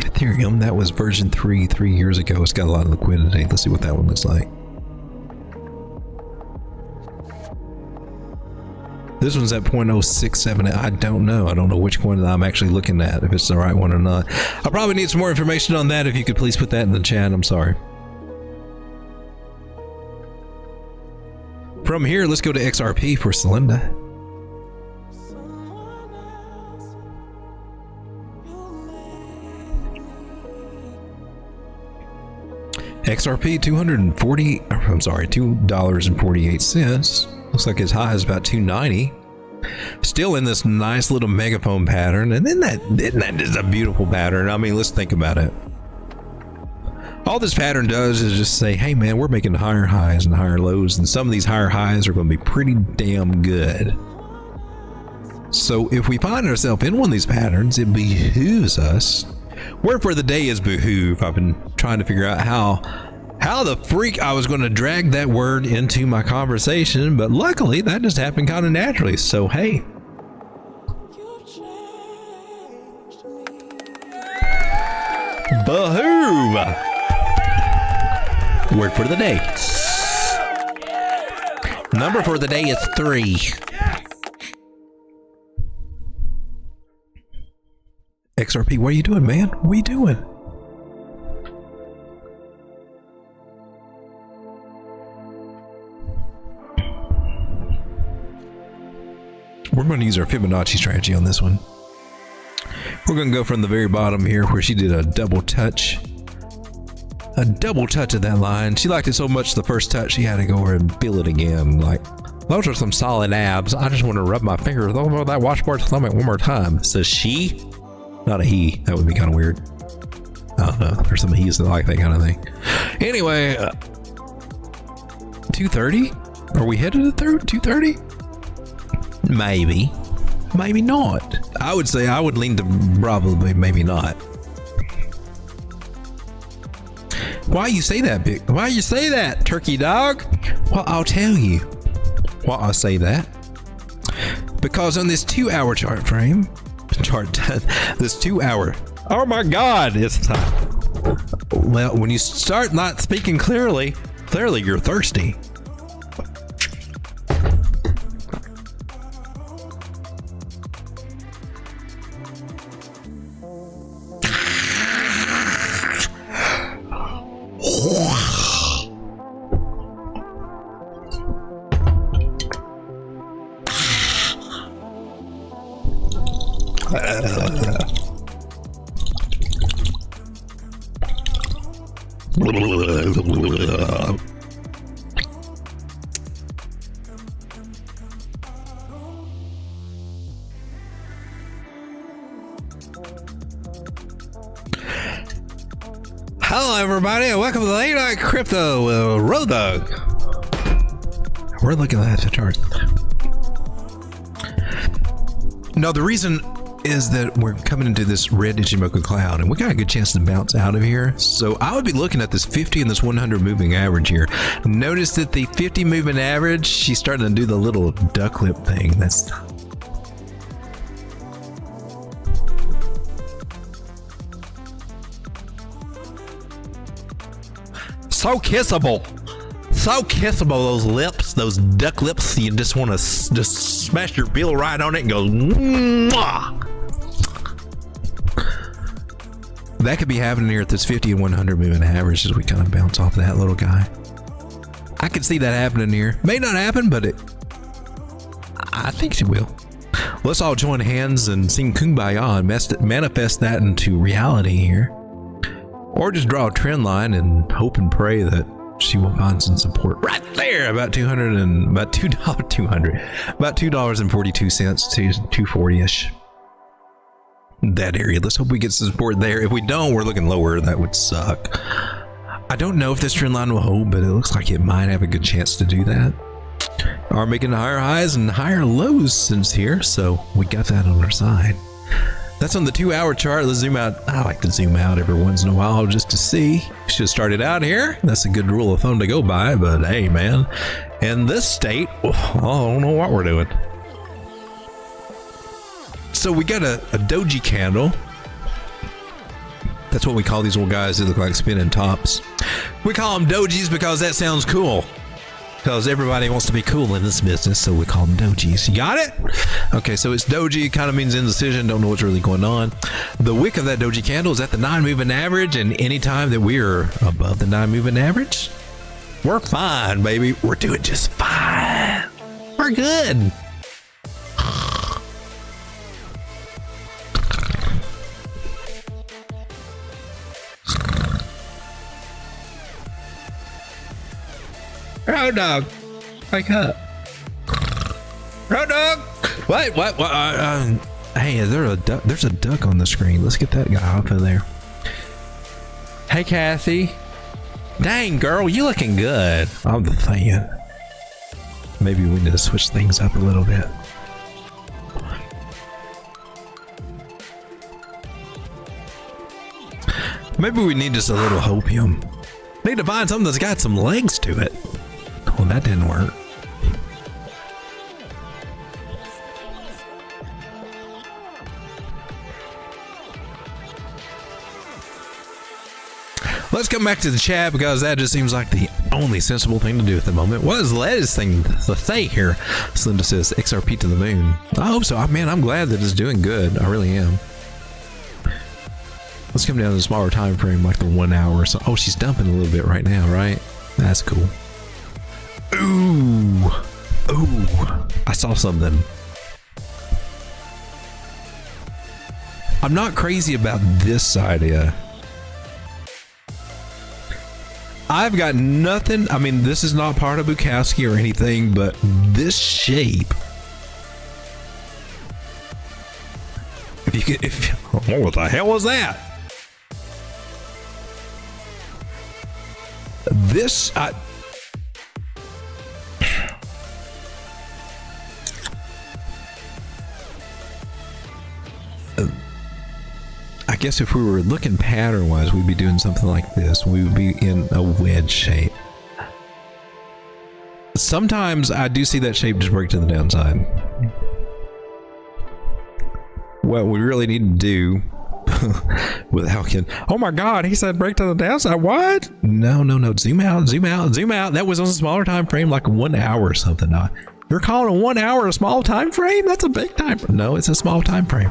Ethereum. That was version 3 years ago. It's got a lot of liquidity. Let's see what that one looks like. This one's at 0.067. I don't know. I don't know which one I'm actually looking at, if it's the right one or not. I probably need some more information on that. If you could please put that in the chat. I'm sorry. From here, let's go to XRP for Celinda. XRP $2.48. Looks like as high as about 290. Still in this nice little megaphone pattern, and isn't that just a beautiful pattern? I mean, let's think about it. All this pattern does is just say, hey man, we're making higher highs and higher lows, and some of these higher highs are going to be pretty damn good. So if we find ourselves in one of these patterns, it behooves us. Word for the day is behoove. I've been trying to figure out how the freak I was going to drag that word into my conversation, but luckily that just happened kind of naturally. So hey, behoove. Word for the day. Number for the day is 3. XRP, what are you doing, man? What are you doing? We're going to use our Fibonacci strategy on this one. We're going to go from the very bottom here where she did a double touch. A double touch of that line. She liked it so much the first touch she had to go over and feel it again. Like, those are some solid abs. I just want to rub my fingers over that washboard stomach one more time. Says she. Not a he. That would be kind of weird. I don't know. There's some he's that like that kind of thing. Anyway, 230? Are we headed to 230? Maybe. Maybe not. I would say I would lean to probably maybe not. Why you say that, Big? Why you say that, turkey dog? Well, I'll tell you why I say that. Because on this 2-hour chart frame, this 2-hour, oh my God, it's time. Well, when you start not speaking clearly you're thirsty. Hello everybody and welcome to the Late Night Crypto Road Dog. We're looking at the chart. Now the reason is that we're coming into this red Ichimoku cloud and we got a good chance to bounce out of here. So I would be looking at this 50 and this 100 moving average here. Notice that the 50 moving average, she's starting to do the little duck lip thing. That's so kissable. So kissable, those lips, those duck lips. You just want to just smash your bill right on it and go, mwah! That could be happening here at this 50 and 100 moving average as we kind of bounce off that little guy. I could see that happening here. May not happen, but I think it will. Let's all join hands and sing Kumbaya and manifest that into reality here. Or just draw a trend line and hope and pray that she will find some support right there, about $2.42 to 240-ish. That area. Let's hope we get some support there. If we don't, we're looking lower. That would suck. I don't know if this trend line will hold, but it looks like it might have a good chance to do that. Are making higher highs and higher lows since here, so we got that on our side. That's on the 2-hour chart. Let's zoom out. I like to zoom out every once in a while just to see. Should have started out here. That's a good rule of thumb to go by, but hey, man. In this state, I don't know what we're doing. So we got a doji candle. That's what we call these little guys that look like spinning tops. We call them dojis because that sounds cool. Because everybody wants to be cool in this business, so we call them dojis. You got it? Okay, so it's doji. Kind of means indecision. Don't know what's really going on. The wick of that doji candle is at the 9-moving average, and anytime that we are above the 9-moving average, we're fine, baby. We're doing just fine. We're good. Road dog, wake up. Road dog. What? Hey, is there a duck? There's a duck on the screen. Let's get that guy off of there. Hey, Kathy. Dang, girl, you looking good. I'm the fan. Maybe we need to switch things up a little bit. Maybe we need just a little hopium. Need to find something that's got some legs to it. Well, that didn't work. Let's come back to the chat because that just seems like the only sensible thing to do at the moment. What is the latest thing to say here? Slinda says XRP to the moon. I hope so. Man, I'm glad that it's doing good. I really am. Let's come down to the smaller time frame, like the 1 hour or so. Oh, she's dumping a little bit right now, right? That's cool. Ooh. I saw something. I'm not crazy about this idea. I've got nothing. I mean, this is not part of Bukowski or anything, but this shape. What the hell was that? This, I guess if we were looking pattern-wise, we'd be doing something like this. We would be in a wedge shape. Sometimes I do see that shape just break to the downside. What we really need to do with Halkin. Oh my God, he said break to the downside. What? No. Zoom out. That was on a smaller time frame, like 1 hour or something. Now, you're calling a 1 hour a small time frame? That's a big time. No, it's a small time frame.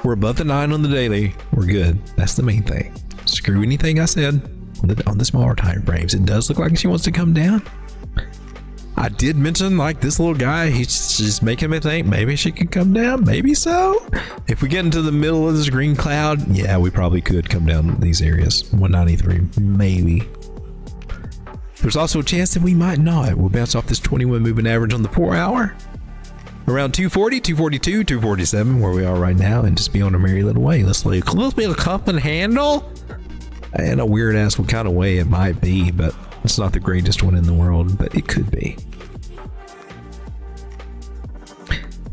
We're above the 9 on the daily. We're good. That's the main thing. Screw anything I said on the smaller time frames. It does look like she wants to come down. I did mention like this little guy, he's just making me think maybe she could come down. Maybe so. If we get into the middle of this green cloud, yeah, we probably could come down these areas. 193, maybe. There's also a chance that we might not. We'll bounce off this 21 moving average on the 4 hour. Around 240, 242, 247, where we are right now, and just be on a merry little way. Let's be a cup and handle. In a weird ass kind of way it might be, but it's not the greatest one in the world, but it could be.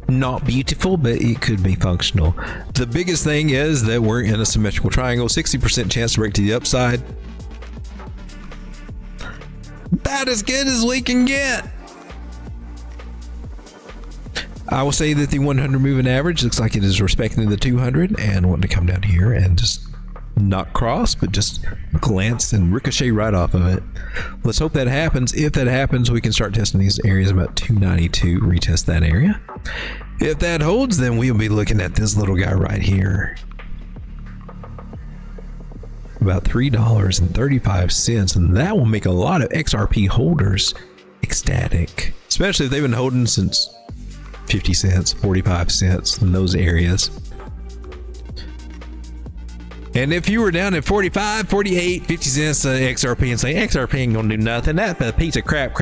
Not beautiful, but it could be functional. The biggest thing is that we're in a symmetrical triangle, 60% chance to break to the upside. About as good as we can get. I will say that the 100 moving average looks like it is respecting the 200 and wanting to come down here and just not cross, but just glance and ricochet right off of it. Let's hope that happens. If that happens, we can start testing these areas about 292, retest that area. If that holds, then we'll be looking at this little guy right here. About $3.35, and that will make a lot of XRP holders ecstatic, especially if they've been holding since 50 cents, 45 cents in those areas. And if you were down at 45, 48, 50 cents XRP and say XRP ain't gonna do nothing, that's a piece of crap.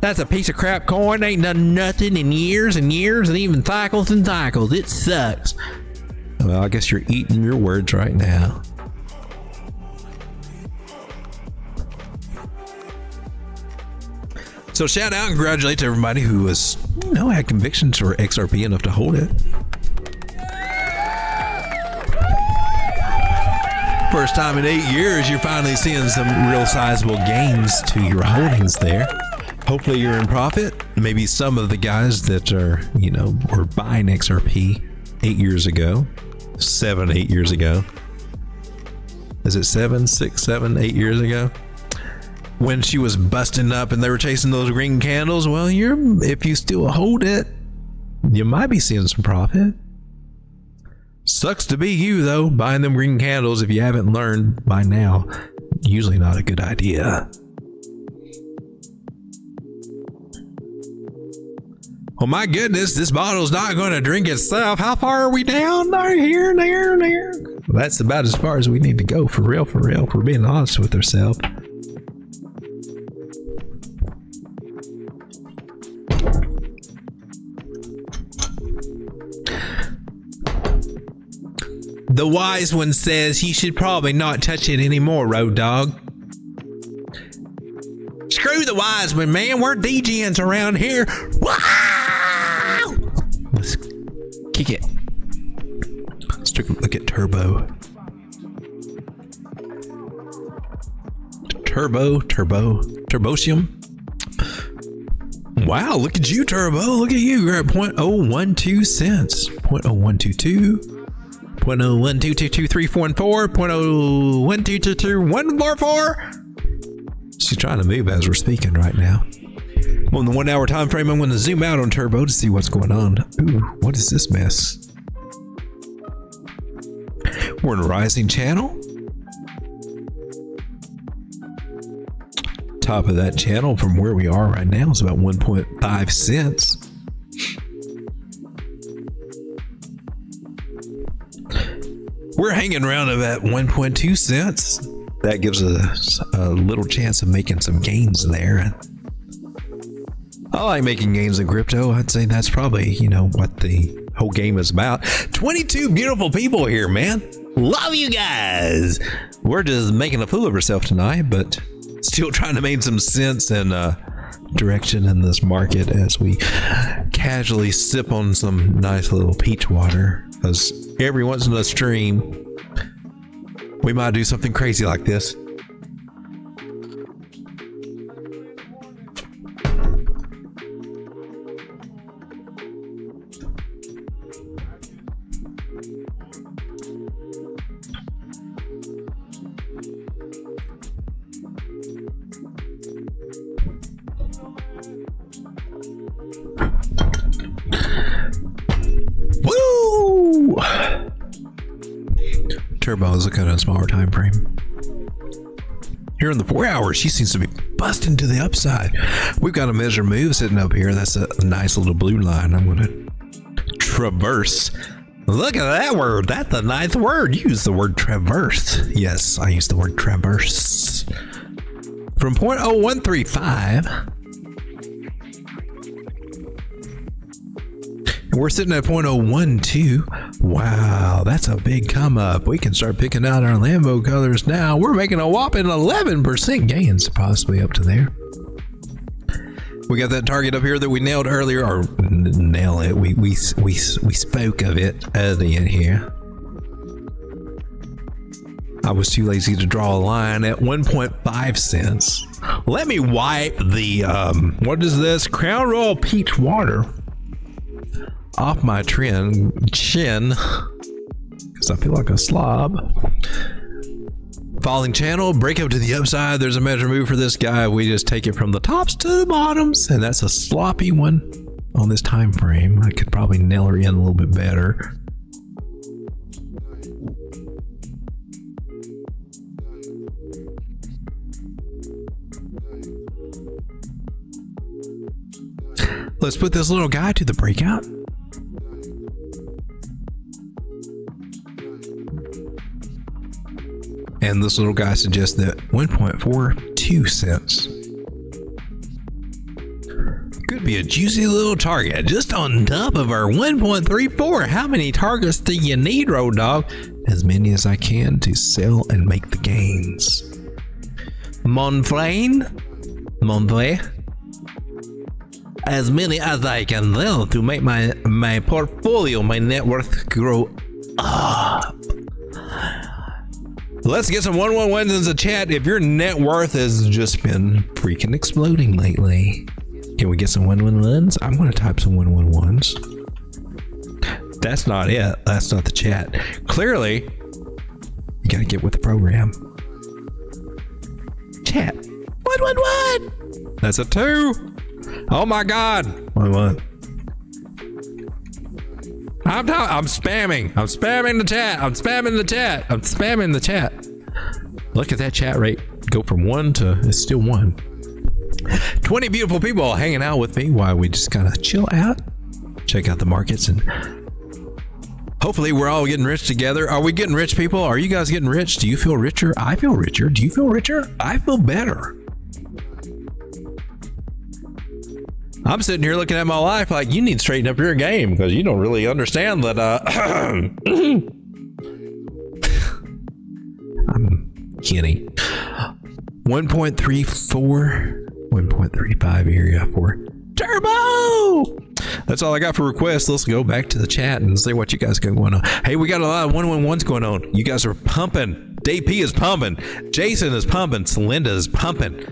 That's a piece of crap coin. Ain't done nothing in years and years and even cycles and cycles. It sucks. Well, I guess you're eating your words right now. So shout out and congratulate to everybody who was, had convictions for XRP enough to hold it. First time in 8 years, you're finally seeing some real sizable gains to your holdings there. Hopefully you're in profit. Maybe some of the guys that are, were buying XRP 8 years ago, 7, 8 years ago. Is it 7, 6, 7, 8 years ago? When she was busting up and they were chasing those green candles, well, if you still hold it, you might be seeing some profit. Sucks to be you, though, buying them green candles if you haven't learned by now. Usually not a good idea. Oh my goodness, this bottle's not going to drink itself. How far are we down? There. That's about as far as we need to go, for real, if we're being honest with ourselves. The wise one says you should probably not touch it anymore, Road Dog. Screw the wise one, man. We're DJs around here. Wow! Let's kick it. Let's take a look at Turbo. Turbosium. Wow, look at you, Turbo. Look at you. You're at 0.012 cents. 0.0122. 0.012223414, 0.012222144. She's trying to move as we're speaking right now. On the 1 hour time frame, I'm going to zoom out on Turbo to see what's going on. Ooh, what is this mess? We're in a rising channel. Top of that channel from where we are right now is about 1.5 cents. We're hanging around about 1.2 cents. That gives us a little chance of making some gains there. I like making gains in crypto. I'd say that's probably, what the whole game is about. 22 beautiful people here, man. Love you guys. We're just making a fool of ourselves tonight, but still trying to make some sense and direction in this market as we casually sip on some nice little peach water. Because every once in a stream, we might do something crazy like this. Woo! Turbo is looking at a smaller time frame. Here in the 4 hours, she seems to be busting to the upside. We've got a measure move sitting up here. That's a nice little blue line. I'm going to traverse. Look at that word. That's the ninth word. Use the word traverse. Yes, I use the word traverse. From 0.0135. We're sitting at 0.012. Wow, that's a big come up. We can start picking out our Lambo colors now. We're making a whopping 11% gains, possibly up to there. We got that target up here that we nailed earlier, or nail it. We spoke of it earlier here. I was too lazy to draw a line at 1.5 cents. Let me wipe the what is this? Crown Royal Peach Water off my chin because I feel like a slob. Falling channel, break up to the upside. There's a measure move for this guy. We just take it from the tops to the bottoms, and that's a sloppy one on this time frame. I could probably nail her in a little bit better. Let's put this little guy to the breakout. And this little guy suggests that 1.42 cents could be a juicy little target just on top of our 1.34. How many targets do you need, Road Dog? As many as I can to sell and make the gains. Monflane? As many as I can sell to make my portfolio, my net worth grow up. Let's get some 111s in the chat. If your net worth has just been freaking exploding lately, can we get some 111s? I'm going to type some 111s. That's not it. That's not the chat. Clearly, you got to get with the program. Chat. 111. That's a 2. Oh my God. What? I'm spamming. I'm spamming the chat. I'm spamming the chat. I'm spamming the chat. Look at that chat rate. Go from 1 to, it's still 1. 20 beautiful people hanging out with me while we just kind of chill out, check out the markets, and hopefully we're all getting rich together. Are we getting rich, people? Are you guys getting rich? Do you feel richer? I feel richer. Do you feel richer? I feel better. I'm sitting here looking at my life like, you need to straighten up your game because you don't really understand that. I'm kidding. 1.34, 1.35 area for Turbo. That's all I got for requests. Let's go back to the chat and see what you guys got going on. Hey, we got a lot of 111s going on. You guys are pumping. DP is pumping. Jason is pumping. Celinda is pumping.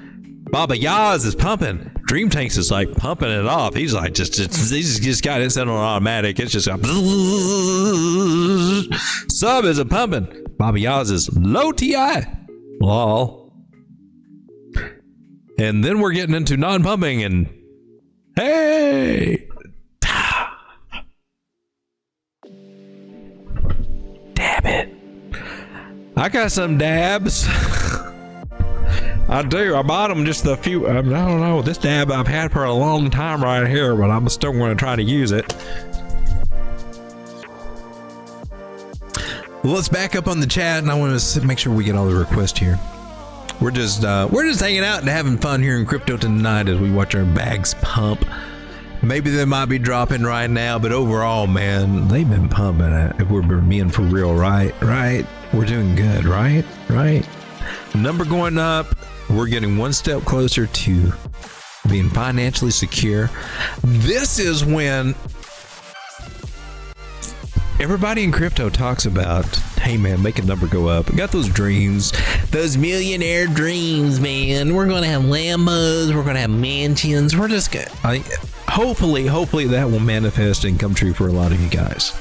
Baba Yaz is pumping. Dream Tanks is like pumping it off. He's like he's just got it set on automatic. It's just like Sub is a pumping. Baba Yaz is low TI. Lol. And then we're getting into non-pumping and hey. Dab it. I got some dabs. I do. I bought them just a few. I don't know. This dab I've had for a long time right here, but I'm still going to try to use it. Well, let's back up on the chat, and I want to make sure we get all the requests here. We're just hanging out and having fun here in crypto tonight as we watch our bags pump. Maybe they might be dropping right now, but overall, man, they've been pumping it. If we're being for real, right? We're doing good, right? Number going up. We're getting one step closer to being financially secure. This is when everybody in crypto talks about, hey man, make a number go up. We got those dreams, those millionaire dreams, man. We're going to have Lambos. We're going to have mansions. We're just going to, hopefully that will manifest and come true for a lot of you guys.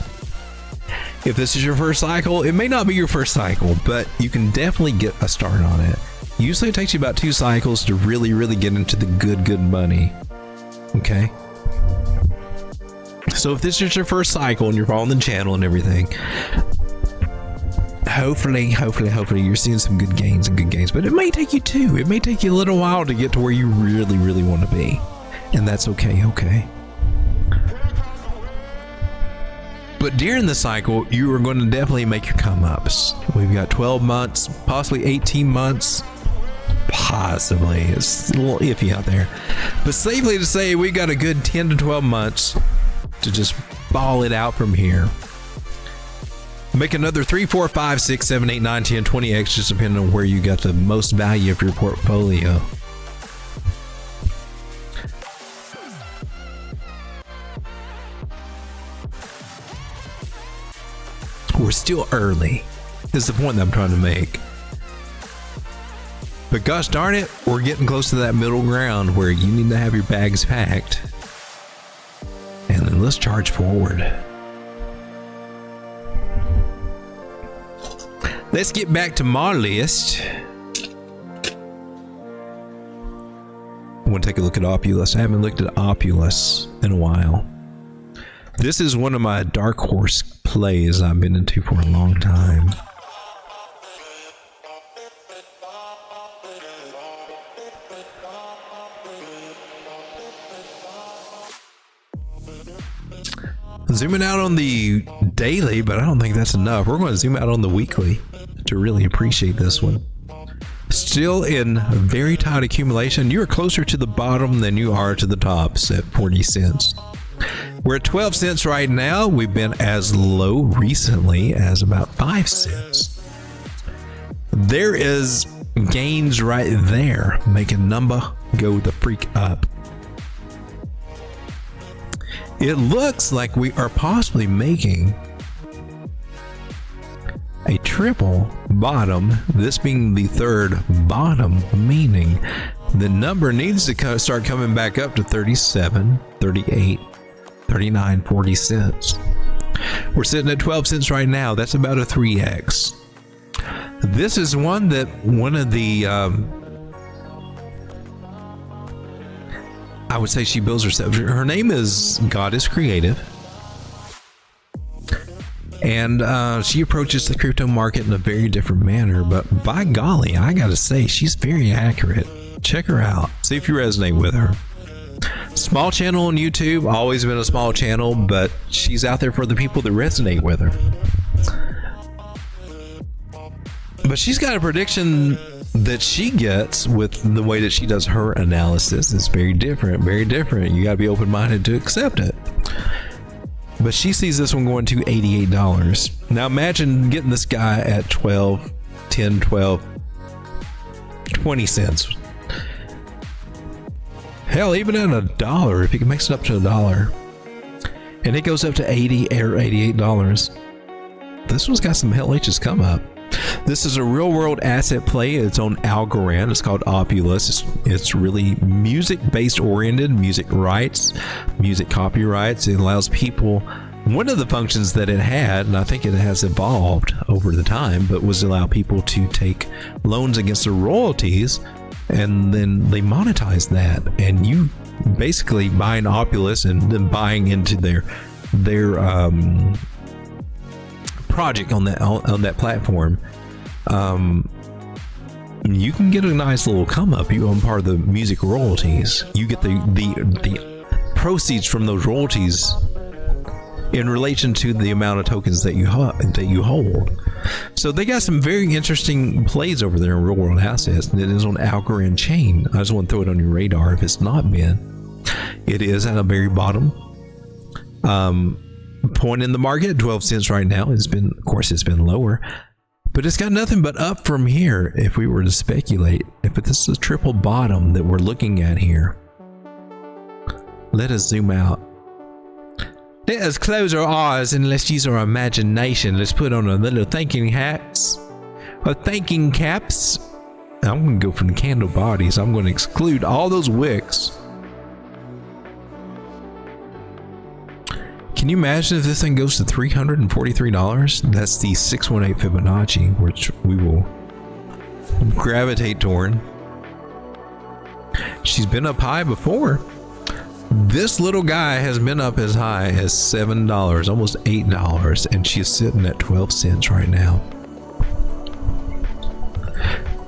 If this is your first cycle, it may not be your first cycle, but you can definitely get a start on it. Usually it takes you about 2 cycles to really get into the good money. Okay? So if this is your first cycle and you're following the channel and everything, hopefully you're seeing some good gains. But it may take you 2. It may take you a little while to get to where you really want to be. And that's okay. But during the cycle, you are going to definitely make your come-ups. We've got 12 months, possibly 18 months. Possibly. It's a little iffy out there. But safely to say, we got a good 10 to 12 months to just ball it out from here. Make another 3, 4, 5, 6, 7, 8, 9, 10, 20x, just depending on where you got the most value of your portfolio. We're still early, is the point that I'm trying to make. But gosh darn it, we're getting close to that middle ground where you need to have your bags packed. And then let's charge forward. Let's get back to my list. I want to take a look at Opulus. I haven't looked at Opulus in a while. This is one of my dark horse plays I've been into for a long time. Zooming out on the daily, but I don't think that's enough. We're going to zoom out on the weekly. to really appreciate this one. Still in very tight accumulation. You're closer to the bottom than you are to the tops at 40 cents. We're at 12 cents right now. We've been as low recently as about 5 cents. There is gains right there, making number go the freak up. It looks like we are possibly making a triple bottom, this being the third bottom, meaning the number needs to start coming back up to 37, 38, 39, 40 cents. We're sitting at 12 cents right now. That's about a 3x. This is one that one of the I would say she builds herself. Her name is Goddess Creative. And she approaches the crypto market in a very different manner. But by golly, I got to say, she's very accurate. Check her out. See if you resonate with her. Small channel on YouTube. Always been a small channel, but she's out there for the people that resonate with her. But she's got a prediction that she gets with the way that she does her analysis. It's very different, very different. You got to be open-minded to accept it. But she sees this one going to $88. Now imagine getting this guy at 12, 10, 12, 20 cents. Hell, even at $1, if you can mix it up to $1, and it goes up to $80 or $88. This one's got some hell H's come up. This is a real world asset play. It's on Algorand. It's called Opulus. It's really music based oriented, music rights, music copyrights. It allows people, one of the functions that it had, and I think it has evolved over the time, but was allow people to take loans against the royalties, and then they monetize that. And you basically buy an Opulus and then buying into their project on that platform, you can get a nice little come up. You own part of the music royalties. You get the proceeds from those royalties in relation to the amount of tokens that you hold. So they got some very interesting plays over there in real world assets. And it is on Algorand chain. I just want to throw it on your radar if it's not been. It is at a very bottom point in the market, 12 cents right now. It's been, of course, it's been lower, but it's got nothing but up from here. If we were to speculate, if this is a triple bottom that we're looking at here, let us zoom out. Let us close our eyes and let's use our imagination. Let's put on a little thinking hats or thinking caps. I'm going to go from the candle bodies. I'm going to exclude all those wicks. Can you imagine if this thing goes to $343? That's the 618 Fibonacci, which we will gravitate toward. She's been up high before. This little guy has been up as high as $7, almost $8, and she's sitting at 12 cents right now.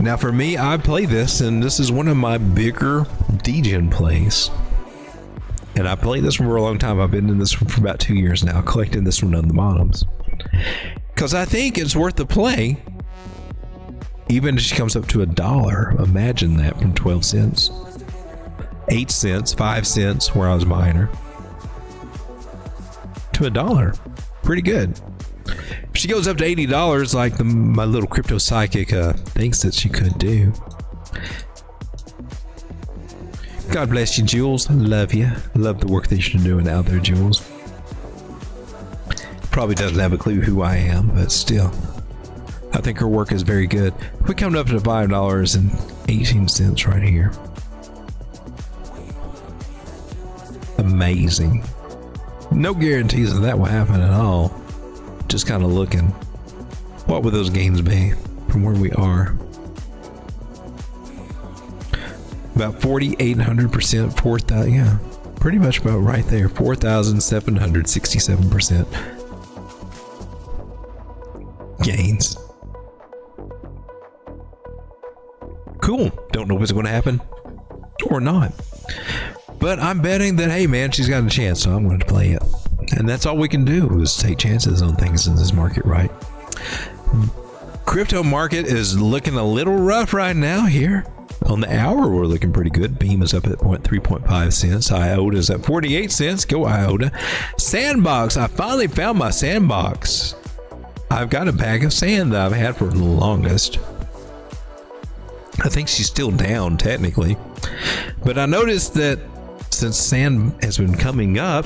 Now for me, I play this, and this is one of my bigger degen plays. And I played this one for a long time. I've been in this one for about 2 years now, collecting this one on the bottoms. Because I think it's worth the play. Even if she comes up to $1. Imagine that, from 12 cents. 8 cents, 5 cents, where I was buying her, to $1. Pretty good. If she goes up to $80 like my little crypto psychic thinks that she could do. God bless you, Jules. Love you. Love the work that you're doing out there, Jules. Probably doesn't have a clue who I am, but still, I think her work is very good. We come up to $5.18 right here. Amazing. No guarantees that that will happen at all. Just kind of looking. What would those gains be from where we are? About 4,800%, 4,000, yeah, pretty much about right there, 4,767% gains. Cool. Don't know if it's going to happen or not, but I'm betting that, hey man, she's got a chance, so I'm going to play it. And that's all we can do, is take chances on things in this market, right? Crypto market is looking a little rough right now here. On the hour, we're looking pretty good. Beam is up at 3.5 cents. IOTA is at 48 cents. Go IOTA. Sandbox. I finally found my sandbox. I've got a bag of sand that I've had for the longest. I think she's still down technically. But I noticed that since sand has been coming up,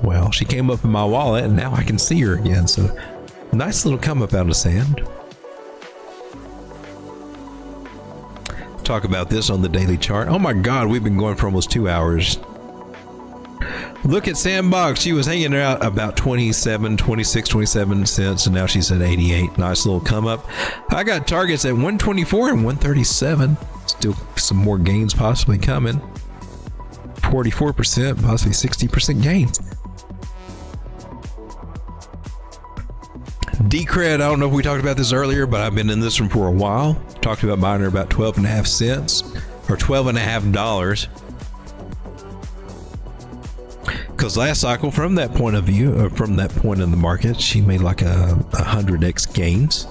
well, she came up in my wallet and now I can see her again. So nice little come up out of sand. Talk about this on the daily chart. Oh my God, we've been going for almost 2 hours. Look at Sandbox. She was hanging out about 27 cents, and now she's at 88. Nice little come up. I got targets at 124 and 137. Still some more gains possibly coming. 44%, possibly 60% gains. Decred, I don't know if we talked about this earlier, but I've been in this one for a while. Talked about buying her about 12.5 cents or $12.50. Because last cycle, from that point of view, or from that point in the market, she made like a 100x gains.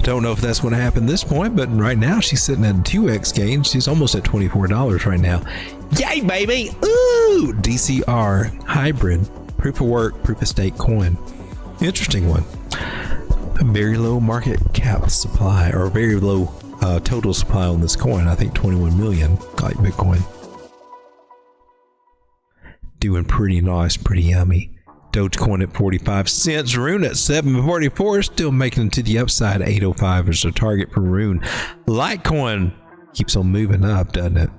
Don't know if that's going to happen this point, but right now she's sitting at 2x gains. She's almost at $24 right now. Yay, baby! Ooh! DCR hybrid proof of work, proof of stake coin. Interesting one. A very low market cap supply, or very low total supply on this coin. I think 21 million, like Bitcoin. Doing pretty nice, pretty yummy. Dogecoin at 45 cents. Rune at 744. Still making it to the upside. 805 is the target for Rune. Litecoin keeps on moving up, doesn't it?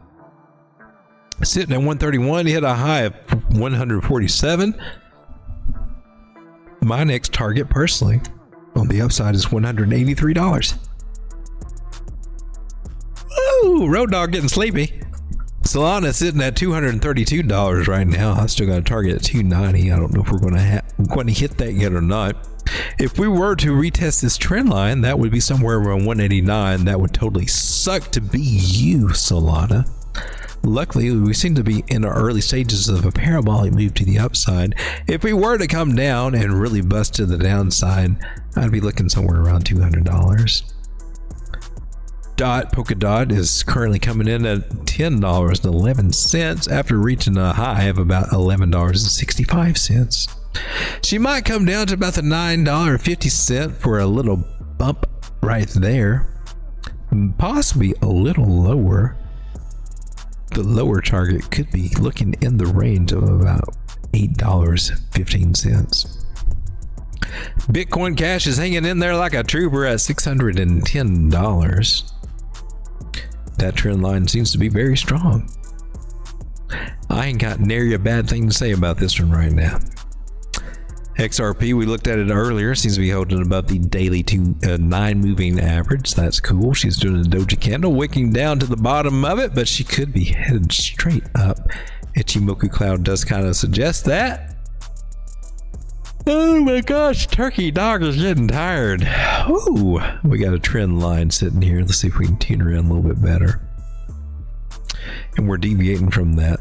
Sitting at 131. He hit a high of 147. My next target, personally, on the upside is $183. Woo! Road Dog getting sleepy. Solana sitting at $232 right now. I still got a target at $290. I don't know if we're going to hit that yet or not. If we were to retest this trend line, that would be somewhere around 189. That would totally suck to be you, Solana. Luckily, we seem to be in the early stages of a parabolic move to the upside. If we were to come down and really bust to the downside, I'd be looking somewhere around $200. Polkadot is currently coming in at $10.11 after reaching a high of about $11.65. She might come down to about the $9.50 for a little bump right there, possibly a little lower. The lower target could be looking in the range of about $8.15. Bitcoin Cash is hanging in there like a trooper at $610. That trend line seems to be very strong. I ain't got nary a bad thing to say about this one right now. XRP, we looked at it earlier, seems to be holding above the daily 9 moving average. That's cool. She's doing a doji candle, wicking down to the bottom of it, but she could be headed straight up. Ichimoku Cloud does kind of suggest that. Oh my gosh, Turkey Dog is getting tired. Ooh, we got a trend line sitting here. Let's see if we can tune her in a little bit better. And we're deviating from that.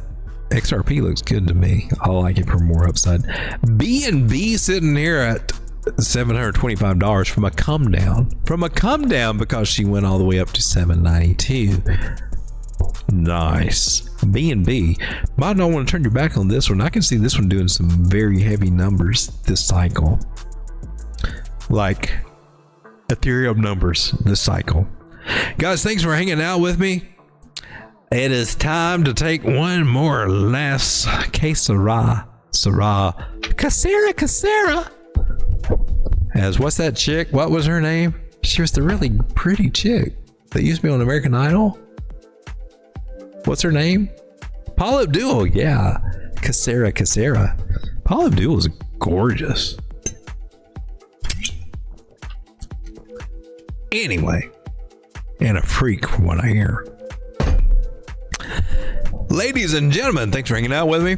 XRP looks good to me. I like it for more upside. BNB sitting here at $725 from a come down. From a come down because she went all the way up to $792. Nice. BNB. Might not want to turn your back on this one. I can see this one doing some very heavy numbers this cycle. Like Ethereum numbers this cycle. Guys, thanks for hanging out with me. It is time to take one more last Casera. As what's that chick? What was her name? She was the really pretty chick that used to be on American Idol. What's her name? Paula Abdul. Yeah. Casera. Paula Abdul is gorgeous. Anyway, and a freak from what I hear. Ladies and gentlemen, thanks for hanging out with me.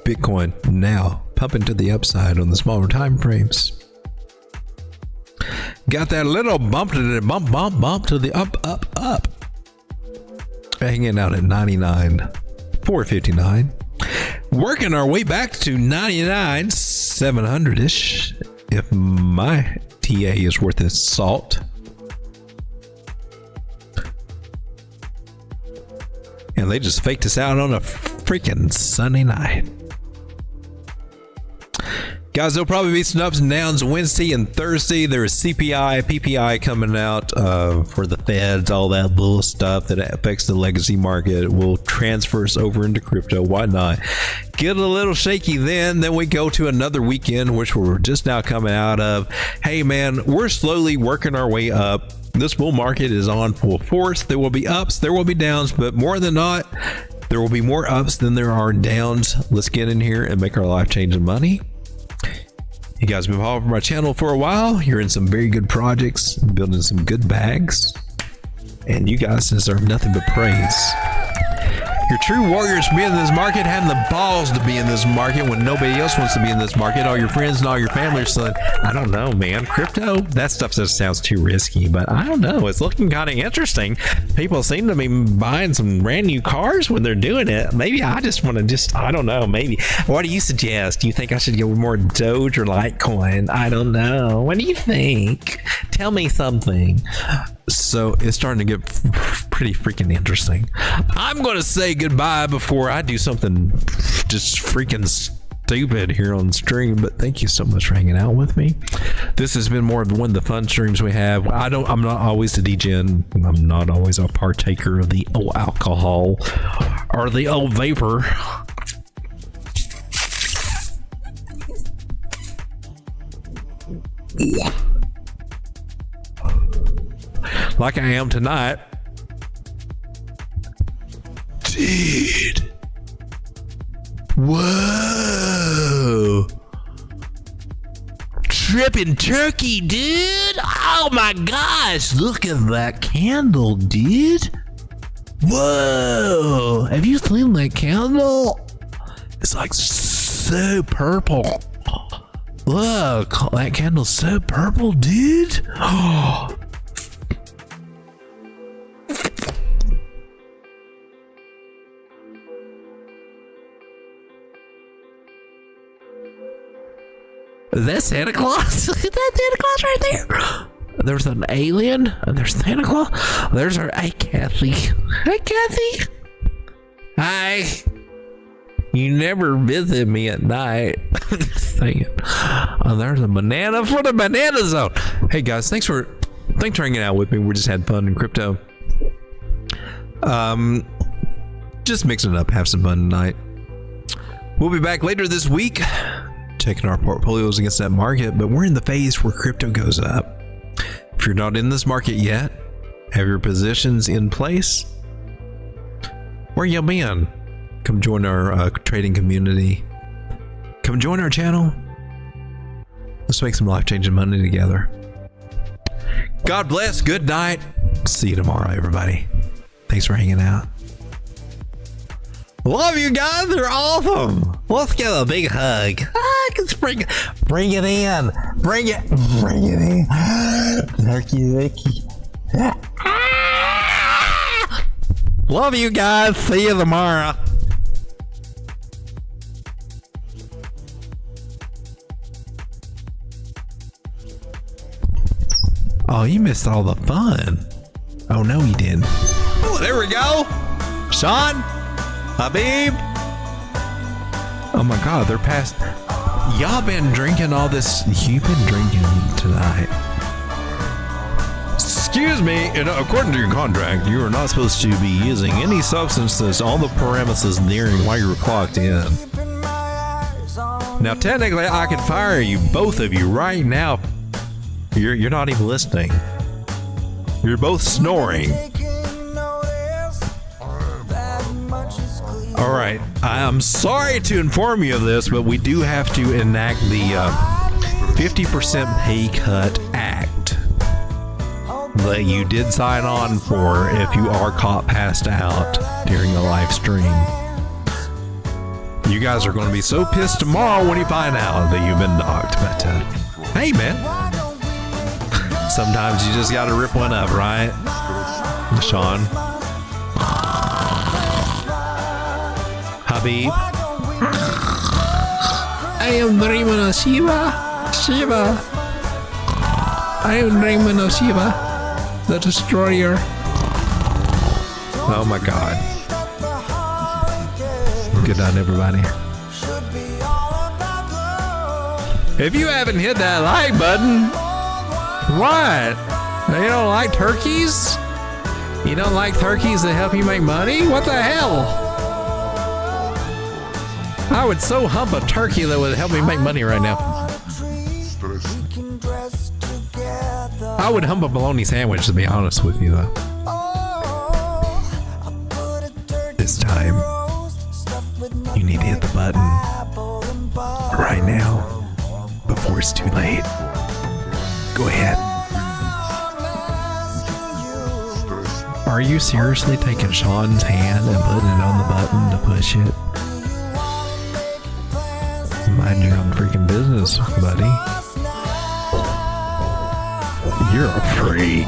Bitcoin now pumping to the upside on the smaller time frames. Got that little bump to the bump to the up. Hanging out at 99,459. Working our way back to 99,700-ish. If my TA is worth its salt. And they just faked us out on a freaking Sunday night. Guys, there'll probably be some ups and downs Wednesday and Thursday. There's CPI, PPI coming out for the feds, all that little stuff that affects the legacy market. Will transfer us over into crypto. Why not? Get a little shaky then we go to another weekend, which we're just now coming out of. Hey, man, we're slowly working our way up. This bull market is on full force. There will be ups, there will be downs, but more than not, there will be more ups than there are downs. Let's get in here and make our life-changing money. You guys have been following my channel for a while. You're in some very good projects, building some good bags, and you guys deserve nothing but praise. You're true warriors to be in this market, having the balls to be in this market when nobody else wants to be in this market. All your friends and all your family are saying, I don't know, man, crypto, that stuff just sounds too risky, but I don't know. It's looking kind of interesting. People seem to be buying some brand new cars when they're doing it. Maybe I just want to I don't know, maybe. What do you suggest? Do you think I should go with more Doge or Litecoin? I don't know. What do you think? Tell me something. So it's starting to get pretty freaking interesting. I'm going to say goodbye before I do something just freaking stupid here on stream, but thank you so much for hanging out with me. This has been more of one of the fun streams we have. I'm not always a degen. I'm not always a partaker of the old alcohol or the old vapor. Like I am tonight. Dude. Whoa. Tripping turkey, dude. Oh my gosh. Look at that candle, dude. Whoa. Have you seen that candle? It's like so purple. Look, that candle's so purple, dude. Oh. Is that Santa Claus? Is that Santa Claus right there? There's an alien and there's Santa Claus. There's our, hey Kathy. Hey Kathy. Hi. You never visit me at night. Saying, oh, there's a banana for the banana zone. Hey guys, thanks for hanging out with me. We just had fun in crypto. Just mixing it up, have some fun tonight. We'll be back later this week, checking our portfolios against that market, but we're in the phase where crypto goes up. If you're not in this market yet, have your positions in place, where you been? Come join our trading community. Come join our channel. Let's make some life-changing money together. God bless. Good night. See you tomorrow, everybody. Thanks for hanging out. Love you guys. They're awesome. Let's get a big hug. Let's bring it in. Bring it in. Turkey. Love you guys. See you tomorrow. Oh, you missed all the fun. Oh, no, you didn't. Oh, there we go. Sean, Habib. Oh my God, they're past. Y'all been drinking all this. You've been drinking tonight. Excuse me, according to your contract, you are not supposed to be using any substances on the premises during while you're clocked in. Now, technically, I could fire you, both of you, right now. You're not even listening. You're both snoring. All right, I'm sorry to inform you of this, but we do have to enact the 50% pay cut act that you did sign on for if you are caught passed out during the live stream. You guys are going to be so pissed tomorrow when you find out that you've been docked. But hey, man, sometimes you just got to rip one up, right, Sean? Habib. I am dreaming of Shiva. I am dreaming of Shiva, the destroyer. Oh my god. Good night, everybody. If you haven't hit that like button, what? You don't like turkeys? You don't like turkeys that help you make money? What the hell? I would so hump a turkey that would help me make money right now. I would hump a bologna sandwich, to be honest with you, though. This time, you need to hit the button right now before it's too late. Go ahead. Are you seriously taking Sean's hand and putting it on the button to push it? Mind your own freaking business, buddy. You're a freak.